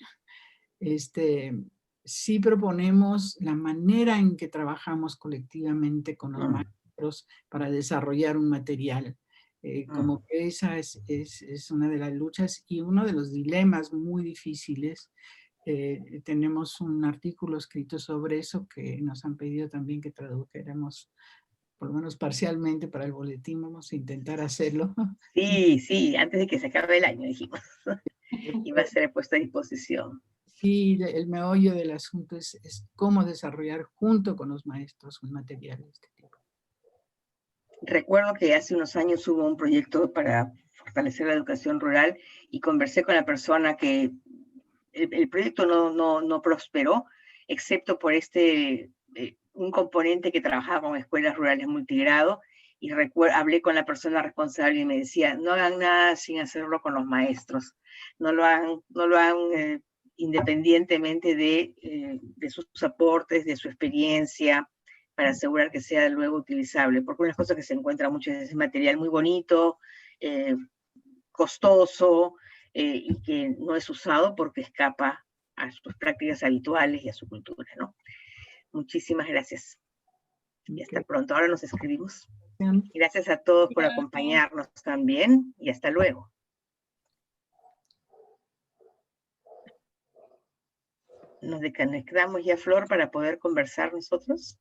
Sí proponemos la manera en que trabajamos colectivamente con los maestros para desarrollar un material. Como que esa es una de las luchas y uno de los dilemas muy difíciles. Tenemos un artículo escrito sobre eso que nos han pedido también que tradujéramos, por lo menos parcialmente, para el boletín. Vamos a intentar hacerlo. Sí, antes de que se acabe el año, dijimos. Y va a ser puesto a disposición. Sí, el meollo del asunto es cómo desarrollar junto con los maestros un material de este tipo. Recuerdo que hace unos años hubo un proyecto para fortalecer la educación rural y conversé con la persona que el proyecto no prosperó, excepto por un componente que trabajaba con escuelas rurales multigrado, y hablé con la persona responsable y me decía, no hagan nada sin hacerlo con los maestros, no lo hagan independientemente de sus aportes, de su experiencia, para asegurar que sea luego utilizable, porque una cosa que se encuentra mucho es ese material muy bonito, costoso, y que no es usado porque escapa a sus prácticas habituales y a su cultura, ¿no? Muchísimas gracias. Y hasta pronto. Ahora nos escribimos. Gracias a todos por acompañarnos también y hasta luego. Nos desconectamos ya, Flor, para poder conversar nosotros.